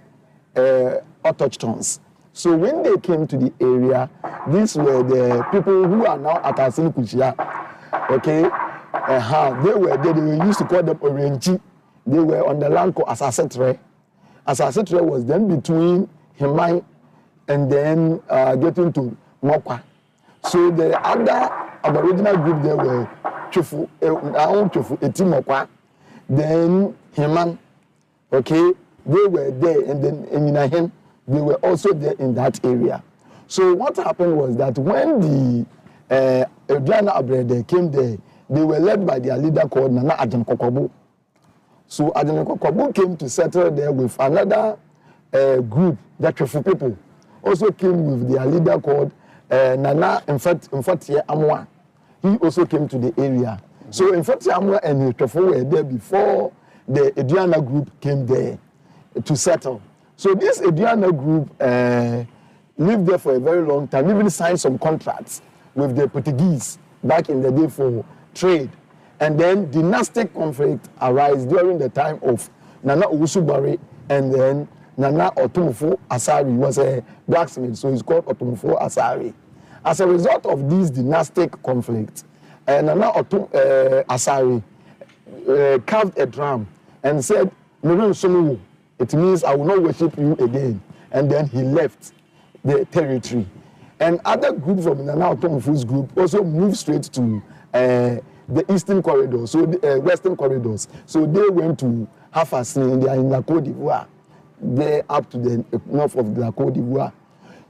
autochthons. So when they came to the area, these were the people who are now at Asini Kuchia. Okay? They were there. They were used to call them Orenchi. They were on the land called Asasetre. Asasetre was then between Himai and then getting to Mokwa. So the other Aboriginal group there were Chufu, Etimokwa, then Himan, okay, they were there, and then Eminahem, they were also there in that area. So what happened was that when the Adriana Abrede came there, they were led by their leader called Nana Adjan Kokobu. So Adjan Kokobu came to settle there with another group, the Chufu people, also came with their leader called Nana Mfatie Amwa. He also came to the area. So Mfatie Amwa and his Chufu were there before the Adriana group came there to settle. So this Adriana group lived there for a very long time, even signed some contracts with the Portuguese back in the day for trade. And then dynastic conflict arose during the time of Nana Owusubari and then Nana Otumfuo Asari was a blacksmith, so he's called Otumfuo Asari. As a result of this dynastic conflict, Nana Asari carved a drum and said, it means I will not worship you again. And then he left the territory. And other groups from Nana Otumfuo's group also moved straight to the eastern corridor, so the western corridors. So they went to Hafasni, they are in La Côte d'Ivoire. They're up to the north of the Côte d'Ivoire.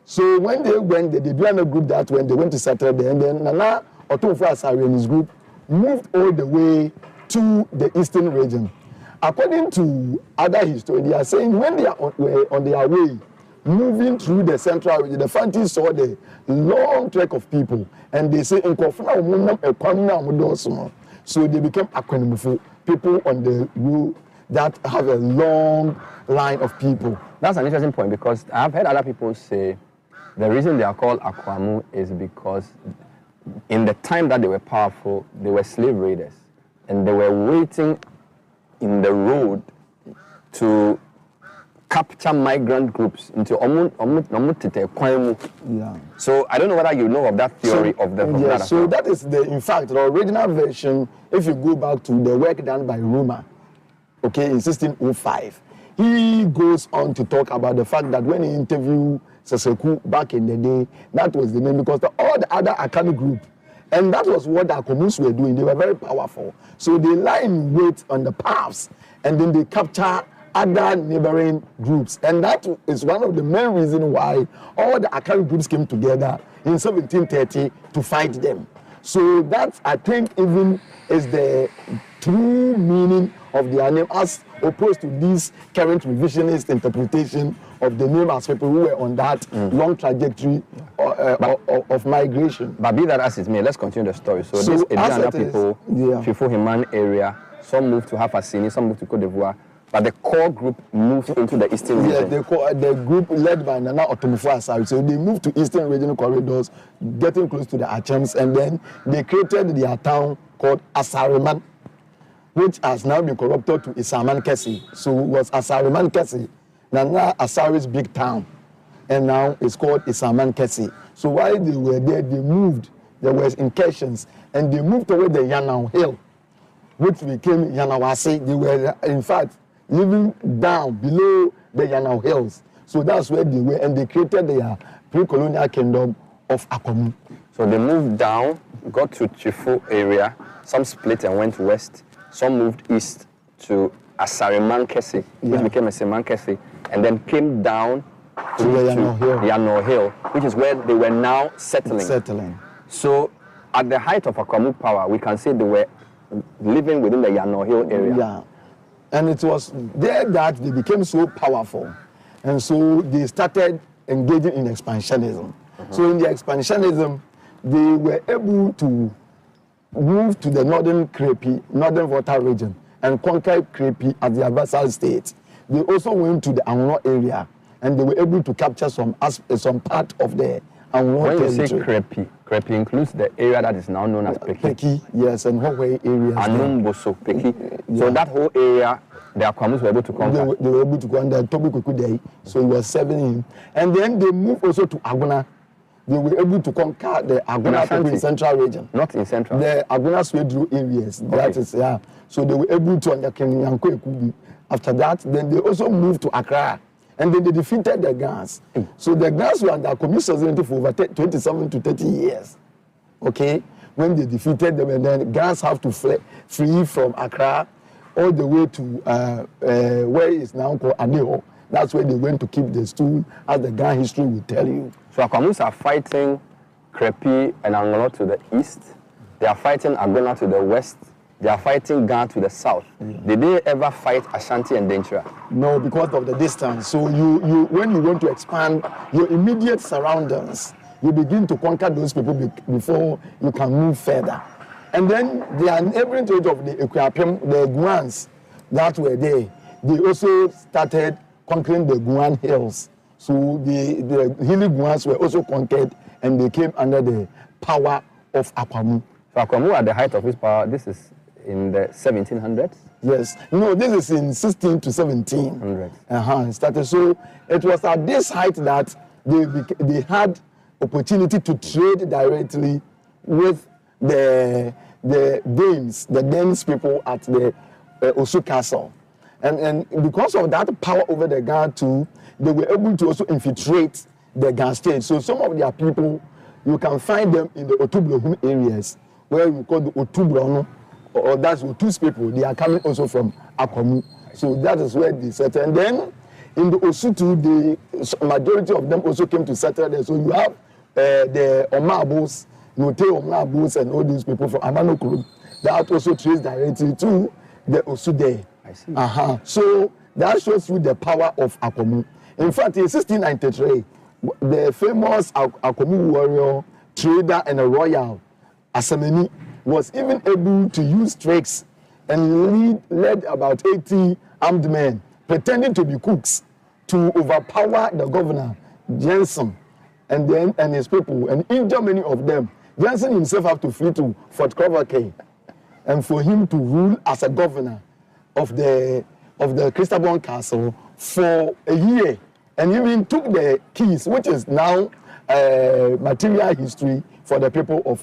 So when they went, they did a group that when they went to settle there, and then Nana Otumfuo Asari and his group moved all the way to the eastern region. According to other historians, they are saying when they were on their way, moving through the central region, the Fantis saw the long trek of people, and they say, so they became Akwanimufo, people on the road that have a long line of people. That's an interesting point, because I've heard other people say the reason they are called Akwamu is because in the time that they were powerful, they were slave raiders, and they were waiting in the road to capture migrant groups into Yeah. So I don't know whether you know of that theory of the yes, so that is in fact the original version. If you go back to the work done by Roma, okay, in 1605, he goes on to talk about the fact that when he interviewed Seseku back in the day, that was the name, because all the other Akami group, and that was what the Akomus were doing. They were very powerful. So they lie in wait on the paths, and then they capture other neighboring groups. And that is one of the main reasons why all the Akami groups came together in 1730 to fight them. So that, I think, even is the true meaning of their name, as opposed to this current revisionist interpretation of the name as people who were on that long trajectory of migration. But be that as it may, let's continue the story. So these Adriana people, Fifo Himan area, some moved to Hafasini, some moved to Côte d'Ivoire, but the core group moved into the eastern region. Yeah, the group led by Nana Otumfuo Asari. So they moved to eastern regional corridors, getting close to the Achems, and then they created their town called Asariman, which has now been corrupted to Isaman Kesi. So it was Asariman Kesi, Nana Asari's big town, and now it's called Isaman Kesi. So while they were there, they moved. There was incursions, and they moved toward the Yanao Hill, which became Yanawasi. They were, in fact, living down below the Yanao Hills. So that's where they were, and they created their pre-colonial kingdom of Akomu. So they moved down, got to Chifo area, some split and went west, some moved east to Asariman Kesi, which became Asiman Kesi, and then came down to Yanao Hill, which is where they were now settling. So at the height of Akamu power, we can say they were living within the Yanao Hill area. Yeah. And it was there that they became so powerful. And so they started engaging in expansionism. So in the expansionism, they were able to move to the northern Volta region and conquer Crepi as their vassal state. They also went to the Anguno area, and they were able to capture some part of the Anguno territory. When you say Crepi includes the area that is now known as Peki. Peki, yes, and Hokwe areas. Anumboso, Peki. Yeah. So that whole area, the Akwamus were able to conquer. They were able to conquer Tobi Kukudei, so he was serving him. And then they moved also to Aguna. They were able to conquer the Aguna people in central region. Not in central. The Aguna Swedru areas. Okay. That is, So they were able to under Kenyanko. After that, then they also moved to Accra. And then they defeated the Gans. So the Gans were under Akomu sovereignty for over 27 to 30 years. Okay? When they defeated them, and then Gans have to flee from Accra all the way to where it's now called Aneho. That's where they went to keep the stool, as the Ghan history will tell you. So Akwamus are fighting Krepi and Angolo to the east. They are fighting Agona to the west. They are fighting Ghan to the south. Did they ever fight Ashanti and Denchira? No, because of the distance. So you when you want to expand your immediate surroundings, you begin to conquer those people before you can move further. And then the neighboring territory of the Equiapium, the Guans that were there, they also started conquering the Guan hills. So the hilly Guans were also conquered, and they came under the power of Akwamu. So Akwamu, at the height of his power, this is in the 1700s? Yes. No, this is in 16 to 17. Started. So it was at this height that they had opportunity to trade directly with the Danes people at the Osu Castle. And because of that power over the Ghan too, they were able to also infiltrate the Ghan state. So some of their people, you can find them in the Otublohum areas, where we call the Otubrono, or that's Otus people. They are coming also from Akwamu. So that is where they settled. And then in the Osutu, the majority of them also came to settle there. So you have the Omabos, Note Omabos, and all these people from Amanokuru that also trace directly to the Osude. I see. So that shows you the power of Akwamu. In fact, in 1693, the famous Akwamu warrior, trader, and a royal, Asameni, was even able to use tricks and led about 80 armed men, pretending to be cooks, to overpower the governor, Jensen, and his people, and injure many of them. Jensen himself had to flee to Fort Covacay, and for him to rule as a governor of the Christabon Castle for a year, and even took the keys, which is now material history for the people of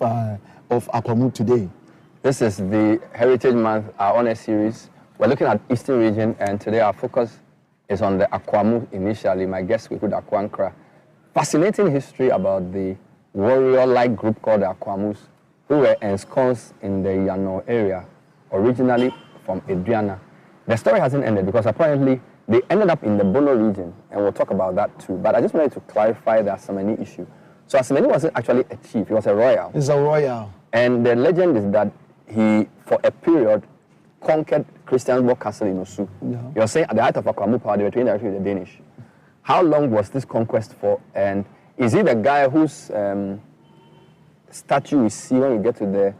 Akwamu today. This is the Heritage Month, our honor series. We're looking at Eastern region, and today our focus is on the Akwamu initially. My guest will be Akwankra. Fascinating history about the warrior-like group called the Akwamus, who were ensconced in the Yano area, originally from Adriana. The story hasn't ended because apparently they ended up in the Bono region, and we'll talk about that too. But I just wanted to clarify the Asamani issue. So Asamani wasn't actually a chief, he was a royal. He's a royal. And the legend is that he, for a period, conquered Christiansborg Castle in Osu. Yeah. You're saying at the height of Akwamu power, they were trading directly with the Danish. How long was this conquest for? And is he the guy whose statue we see when we get to the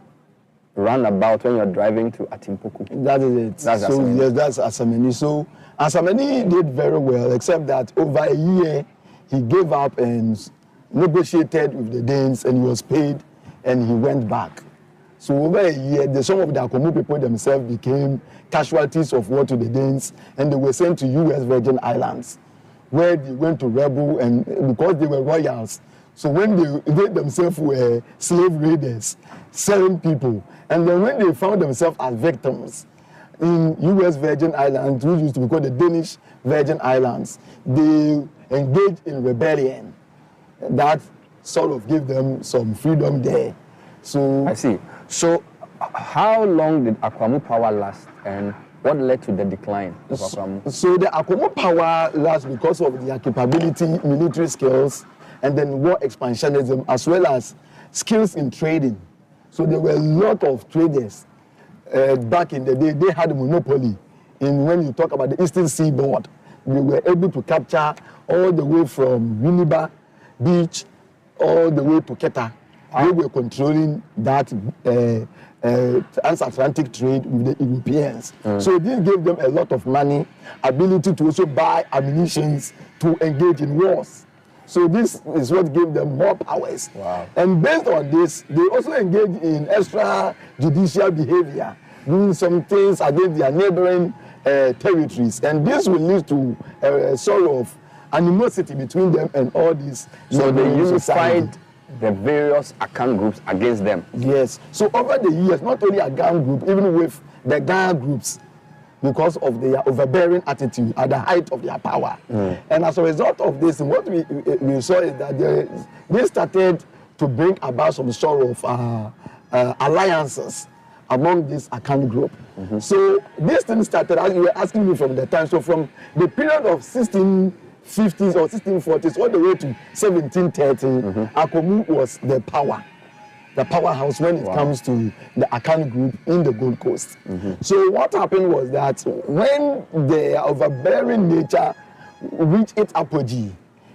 roundabout when you're driving to Atimpoku? That is it. That's Asamani. Yes, that's Asamani. So Asamani did very well, except that over a year, he gave up and negotiated with the Danes, and he was paid, and he went back. So over a year, some of the Akwamu people themselves became casualties of war to the Danes, and they were sent to U.S. Virgin Islands, where they went to rebel, and because they were royals. So when they themselves were slave raiders, selling people, and then when they found themselves as victims in U.S. Virgin Islands, which used to be called the Danish Virgin Islands, they engaged in rebellion. That sort of gave them some freedom there. So I see. So how long did Akwamu power last, and what led to the decline of Akwamu? So the Akwamu power lasts because of their capability, military skills, and then war expansionism, as well as skills in trading. So there were a lot of traders back in the day. They had a monopoly in when you talk about the Eastern Seaboard. They were able to capture all the way from Winneba Beach all the way to Keta. They were controlling that transatlantic trade with the Europeans. So this gave them a lot of money, ability to also buy ammunition to engage in wars. So this is what gave them more powers. Wow. And based on this, they also engage in extrajudicial behavior, doing some things against their neighboring territories. And this will lead to a sort of animosity between them and all these. So they unified the various Akan groups against them. Yes. So over the years, not only Akan group, even with the Ghana groups, because of their overbearing attitude at the height of their power. And as a result of this, what we saw is that they started to bring about some sort of alliances among this Akan group. So this thing started, as you were asking me from the time, so from the period of 1650s or 1640s all the way to 1730, Akomu was the powerhouse when it comes to the Akan group in the Gold Coast. So what happened was that when the overbearing nature reached its apogee,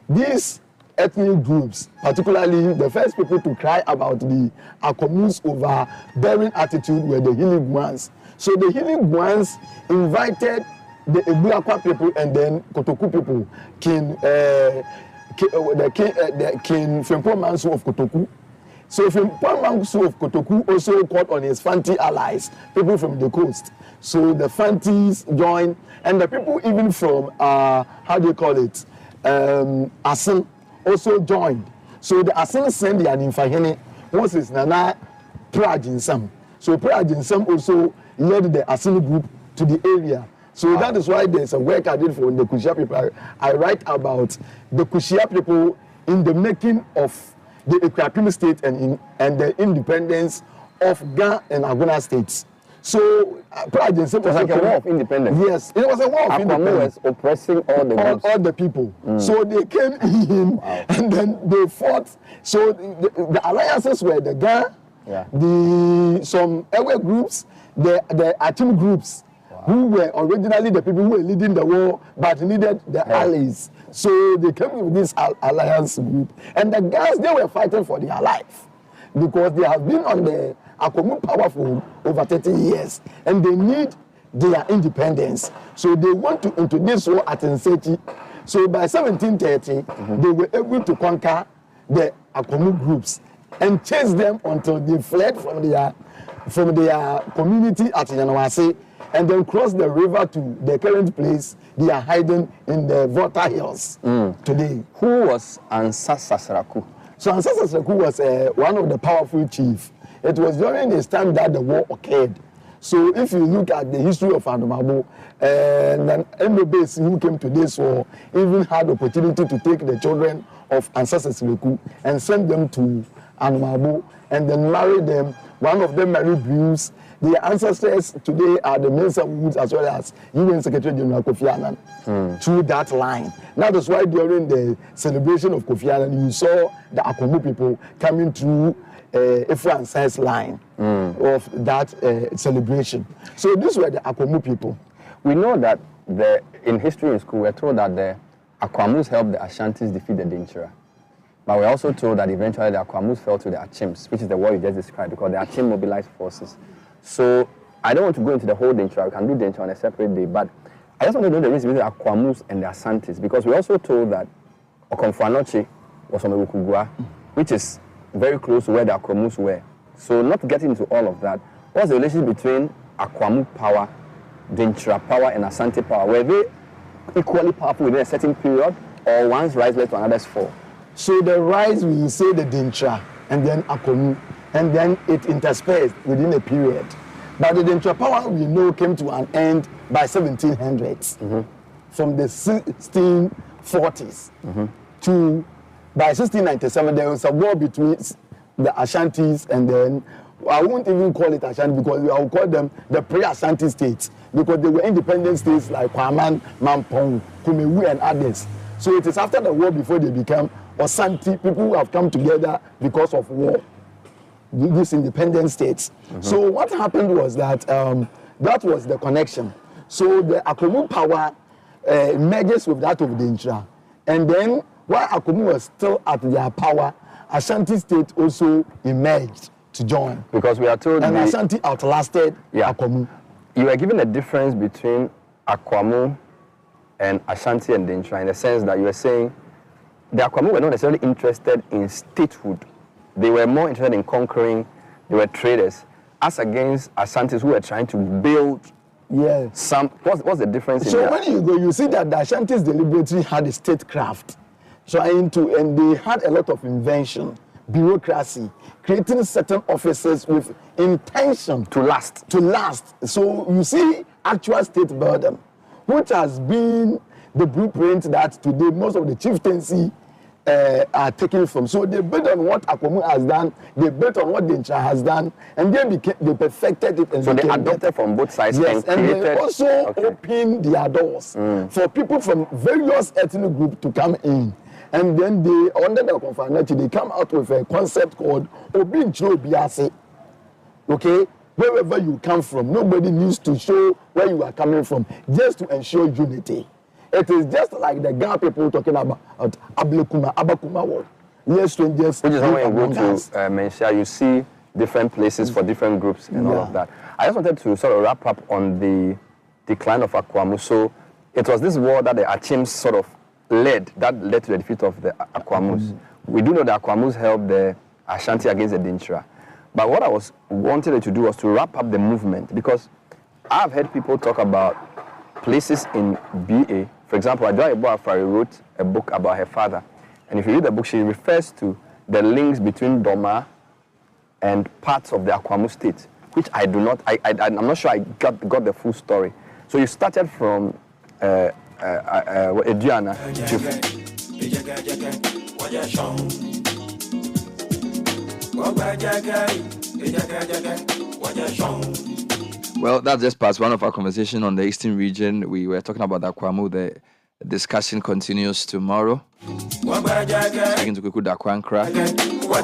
these ethnic groups, particularly the first people to cry about the Akomu's overbearing attitude were the Hiliguans. So the Hiliguans invited the Ebuakwa people and then Kotoku people, the King Fempo Mansu of Kotoku. So Fempo Mansu of Kotoku also called on his Fanti allies, people from the coast. So the Fantis joined, and the people even from, Asin also joined. So the Asin sent the Animfahene, once is Nana Prajinsam. So Prajinsam also led the Asin group to the area. So that is why there's a work I did for the Kushia people. I write about the Kushia people in the making of the Equatorial state and the independence of Ga and Agona states. So Prajinsam was like a war of independence. Yes, it was a war of independence. Was oppressing all the people. So they came in and then they fought. So the alliances were the Ga, some Ewe groups, the Achim groups, who were originally the people who were leading the war but needed the allies. So they came with this alliance group. And the guys, they were fighting for their life because they have been on the Akomu power for over 30 years and they need their independence. So they want to introduce war at Nseti. So by 1730, they were able to conquer the Akomu groups and chase them until they fled from their community at Yanawase and then cross the river to the current place they are hiding in the Volta Hills today. Who was Ansa Sasraku? So Ansa Sasraku was one of the powerful chiefs. It was during this time that the war occurred. So if you look at the history of Anumabo, and then Mbebesi who came to this war even had the opportunity to take the children of Ansa Sasraku and send them to Anumabo and then marry them. One of them married Bruce. Their ancestors today are the Mensa Woods as well as UN Secretary General Kofi Annan through that line. That is why during the celebration of Kofi Annan, you saw the Akomu people coming through Efra Ansai's line of that celebration. So these were the Akomu people. We know that in history in school, we're told that the Akwamus helped the Ashantis defeat the Dinchira. But we're also told that eventually the Akwamus fell to the Achims, which is the war you just described, because the Achim mobilized forces. So I don't want to go into the whole Dinchira. We can do Dinchira on a separate day. But I just want to know the reason between the Akwamus and the Asantis, because we're also told that Okomfuanochi was from Ukugua, which is very close to where the Akwamus were. So not getting into all of that, what's the relationship between Akwamu power, Dinchira power, and Asante power? Were they equally powerful within a certain period, or one's rise led to another's fall? So the rise, we will say the Dinchira, and then Akomu, and then it interspersed within a period. But the Dinchira power, we know, came to an end by 1700s. From the 1640s to by 1697, there was a war between the Ashantis and then, I won't even call it Ashanti because I will call them the pre-Ashanti states because they were independent states like Kwaman, Mampong, Kumewu and others. So it is after the war before they become Osanti, people who have come together because of war, these independent states. So what happened was that that was the connection. So the Akomu power merges with that of Dinchira. And then while Akomu was still at their power, Ashanti state also emerged to join. Because we are told... And Ashanti outlasted Akomu. You were given a difference between Akwamu and Ashanti and Dinchira in the sense that you were saying the Akwamu were not necessarily interested in statehood. They were more interested in conquering. They were traders, as against Ashantis who were trying to build some... What's the difference so in that? When you go, you see that the Ashantis deliberately had a statecraft, and they had a lot of invention, bureaucracy, creating certain offices with intention to last. So you see, actual state building, which has been the blueprint that today most of the chieftaincy are taken from. So they built on what Akwamu has done, they built on what Dencha has done, and they perfected it. And so they adopted from both sides. Yes, and they also opened their doors for people from various ethnic groups to come in. And then they, under the conformity, they come out with a concept called Obinchro Biase. Okay? Wherever you come from, nobody needs to show where you are coming from, just to ensure unity. It is just like the Ghana people talking about Abakuma word. Yes, strangers. Which is how when you go to Mensia, you see different places for different groups and all of that. I just wanted to sort of wrap up on the decline of Akwamu. So it was this war that the Achims sort of led to the defeat of the Akwamus. We do know that Akwamus held the Ashanti against the Dintra. But what I wanted to do was to wrap up the movement, because I've heard people talk about places in BA. For example, Adwa Ebo-Afari wrote a book about her father. And if you read the book, she refers to the links between Doma and parts of the Akwamu state, which I'm not sure I got the full story. So you started from Ediana Well, that's just part one of our conversation on the Eastern region. We were talking about Akwamu. The discussion continues tomorrow. Speaking to Kuku Dakwankra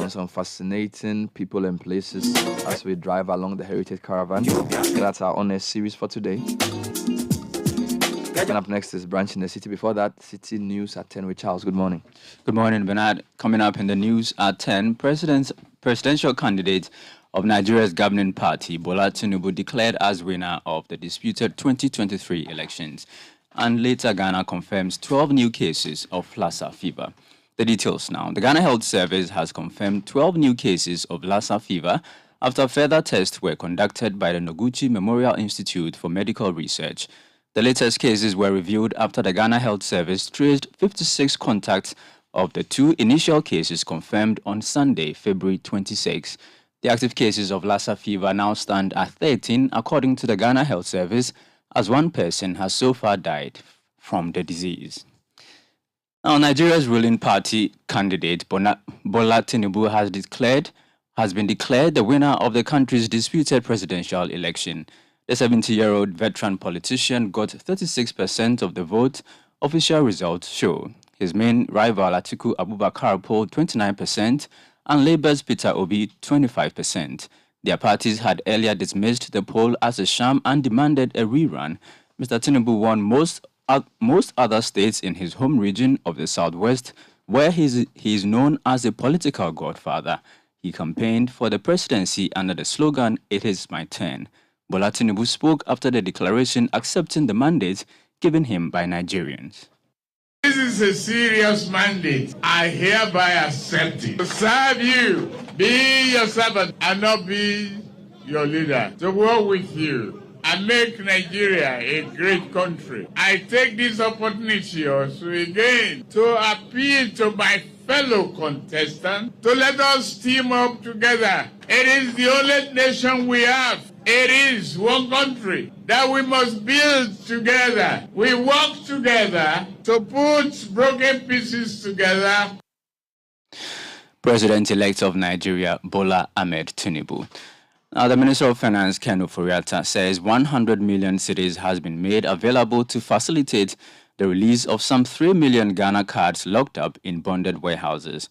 and some fascinating people and places as we drive along the Heritage Caravan. That's our honest series for today. Coming up next is Branch in the City. Before that, City News at 10 with Charles. Good morning. Good morning, Bernard. Coming up in the news at 10, presidential candidate of Nigeria's governing party, Bola Tinubu, declared as winner of the disputed 2023 elections. And later, Ghana confirms 12 new cases of Lassa fever. The details now. The Ghana Health Service has confirmed 12 new cases of Lassa fever after further tests were conducted by the Noguchi Memorial Institute for Medical Research. The latest cases were reviewed after the Ghana Health Service traced 56 contacts of the 2 initial cases confirmed on Sunday, February 26. The active cases of Lassa fever now stand at 13, according to the Ghana Health Service, as 1 person has so far died from the disease. Now, Nigeria's ruling party candidate Bola Tinubu has been declared the winner of the country's disputed presidential election. The 70-year-old veteran politician got 36% of the vote, official results show. His main rival, Atiku Abubakar, polled 29%, and Labour's Peter Obi 25%. Their parties had earlier dismissed the poll as a sham and demanded a rerun. Mr. Tinubu won most other states in his home region of the Southwest, where he is known as a political godfather. He campaigned for the presidency under the slogan, "It is my turn." Bola Tinubu spoke after the declaration accepting the mandate given him by Nigerians. This is a serious mandate. I hereby accept it. To serve you, be your servant and not be your leader. To work with you and make Nigeria a great country. I take this opportunity also again to appeal to my fellow contestants to let us team up together. It is the only nation we have. It is one country that we must build together. We work together to put broken pieces together. President-elect of Nigeria, Bola Ahmed Tinubu. Now, the Minister of Finance, Ken Ofori-Atta, says 100 million cedis has been made available to facilitate the release of some 3 million Ghana cards locked up in bonded warehouses.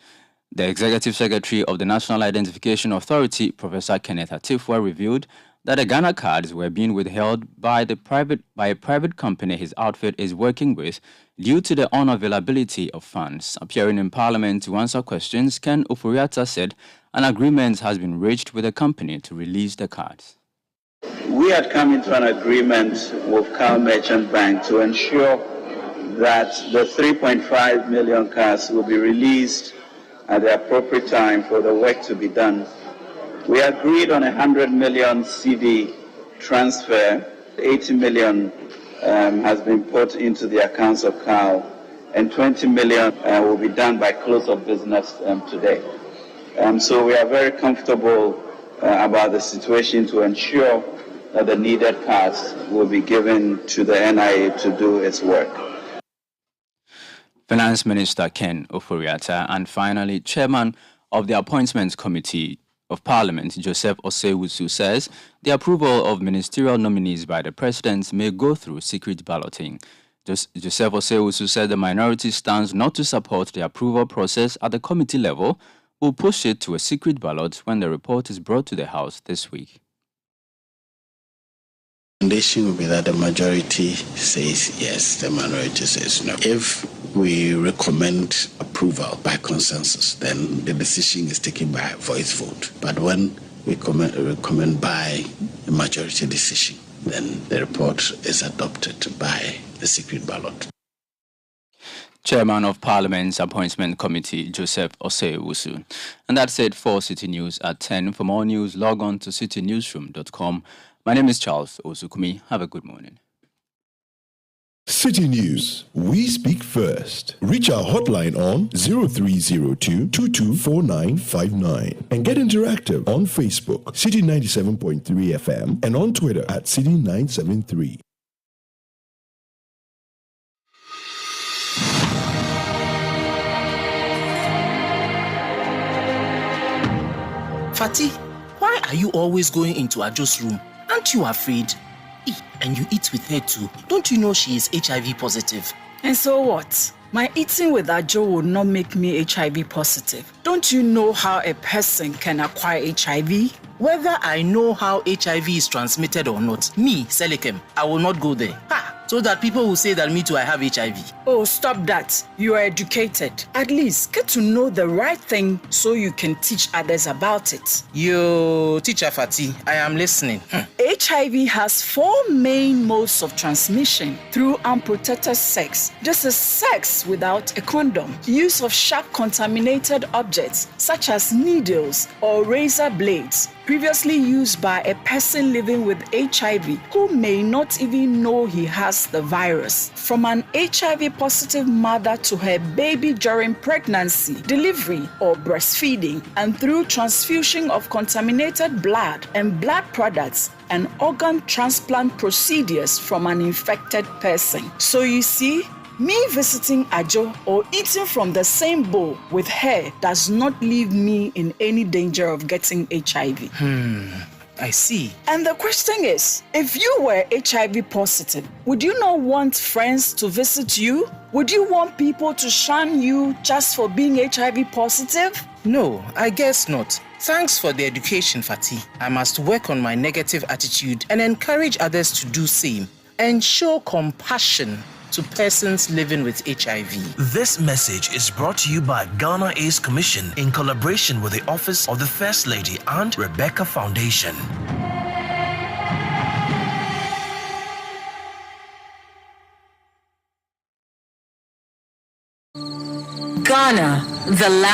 The Executive Secretary of the National Identification Authority, Professor Kenneth Atifwa, revealed that the Ghana cards were being withheld by a private company his outfit is working with due to the unavailability of funds. Appearing in Parliament to answer questions, Ken Ofori-Atta said an agreement has been reached with the company to release the cards. We had come into an agreement with Cal Merchant Bank to ensure that the 3.5 million cards will be released at the appropriate time for the work to be done. We agreed on 100 million CD transfer. 80 million has been put into the accounts of CAL, and 20 million will be done by close of business today. So we are very comfortable about the situation to ensure that the needed cards will be given to the NIA to do its work. Finance Minister Ken Ofori-Atta, and finally, Chairman of the Appointments Committee of Parliament, Joseph Osei-Wusu, says the approval of ministerial nominees by the President may go through secret balloting. Joseph Osei-Wusu said the minority stance not to support the approval process at the committee level will push it to a secret ballot when the report is brought to the House this week. The recommendation will be that the majority says yes, the minority says no. If we recommend approval by consensus, then the decision is taken by voice vote. But when we recommend by a majority decision, then the report is adopted by the secret ballot. Chairman of Parliament's Appointment Committee, Joseph Osei-Wusu. And that's it for City News at 10. For more news, log on to citynewsroom.com. My name is Charles Osukumi. Have a good morning. City News. We speak first. Reach our hotline on 0302 224959 and get interactive on Facebook, City 97.3 FM, and on Twitter at City 973. Fatih, why are you always going into Ajo's room? Aren't you afraid? And you eat with her too. Don't you know she is HIV positive? And so what? My eating with Ajo will not make me HIV positive. Don't you know how a person can acquire HIV? Whether I know how HIV is transmitted or not, me, Selikem, I will not go there. So that people will say that me too, I have HIV. Oh, stop that. You are educated. At least get to know the right thing so you can teach others about it. Yo, teacher Fatih, I am listening. HIV has 4 main modes of transmission: through unprotected sex. This is sex without a condom. Use of sharp contaminated objects such as needles or razor blades, previously used by a person living with HIV who may not even know he has the virus. From an HIV positive mother to her baby during pregnancy, delivery, or breastfeeding, and through transfusion of contaminated blood and blood products and organ transplant procedures from an infected person. So you see, me visiting Ajo or eating from the same bowl with her does not leave me in any danger of getting HIV. I see. And the question is, if you were HIV positive, would you not want friends to visit you? Would you want people to shun you just for being HIV positive? No, I guess not. Thanks for the education, Fatih. I must work on my negative attitude and encourage others to do same and show compassion to persons living with HIV. This message is brought to you by Ghana AIDS Commission in collaboration with the Office of the First Lady and Rebecca Foundation. Ghana, the land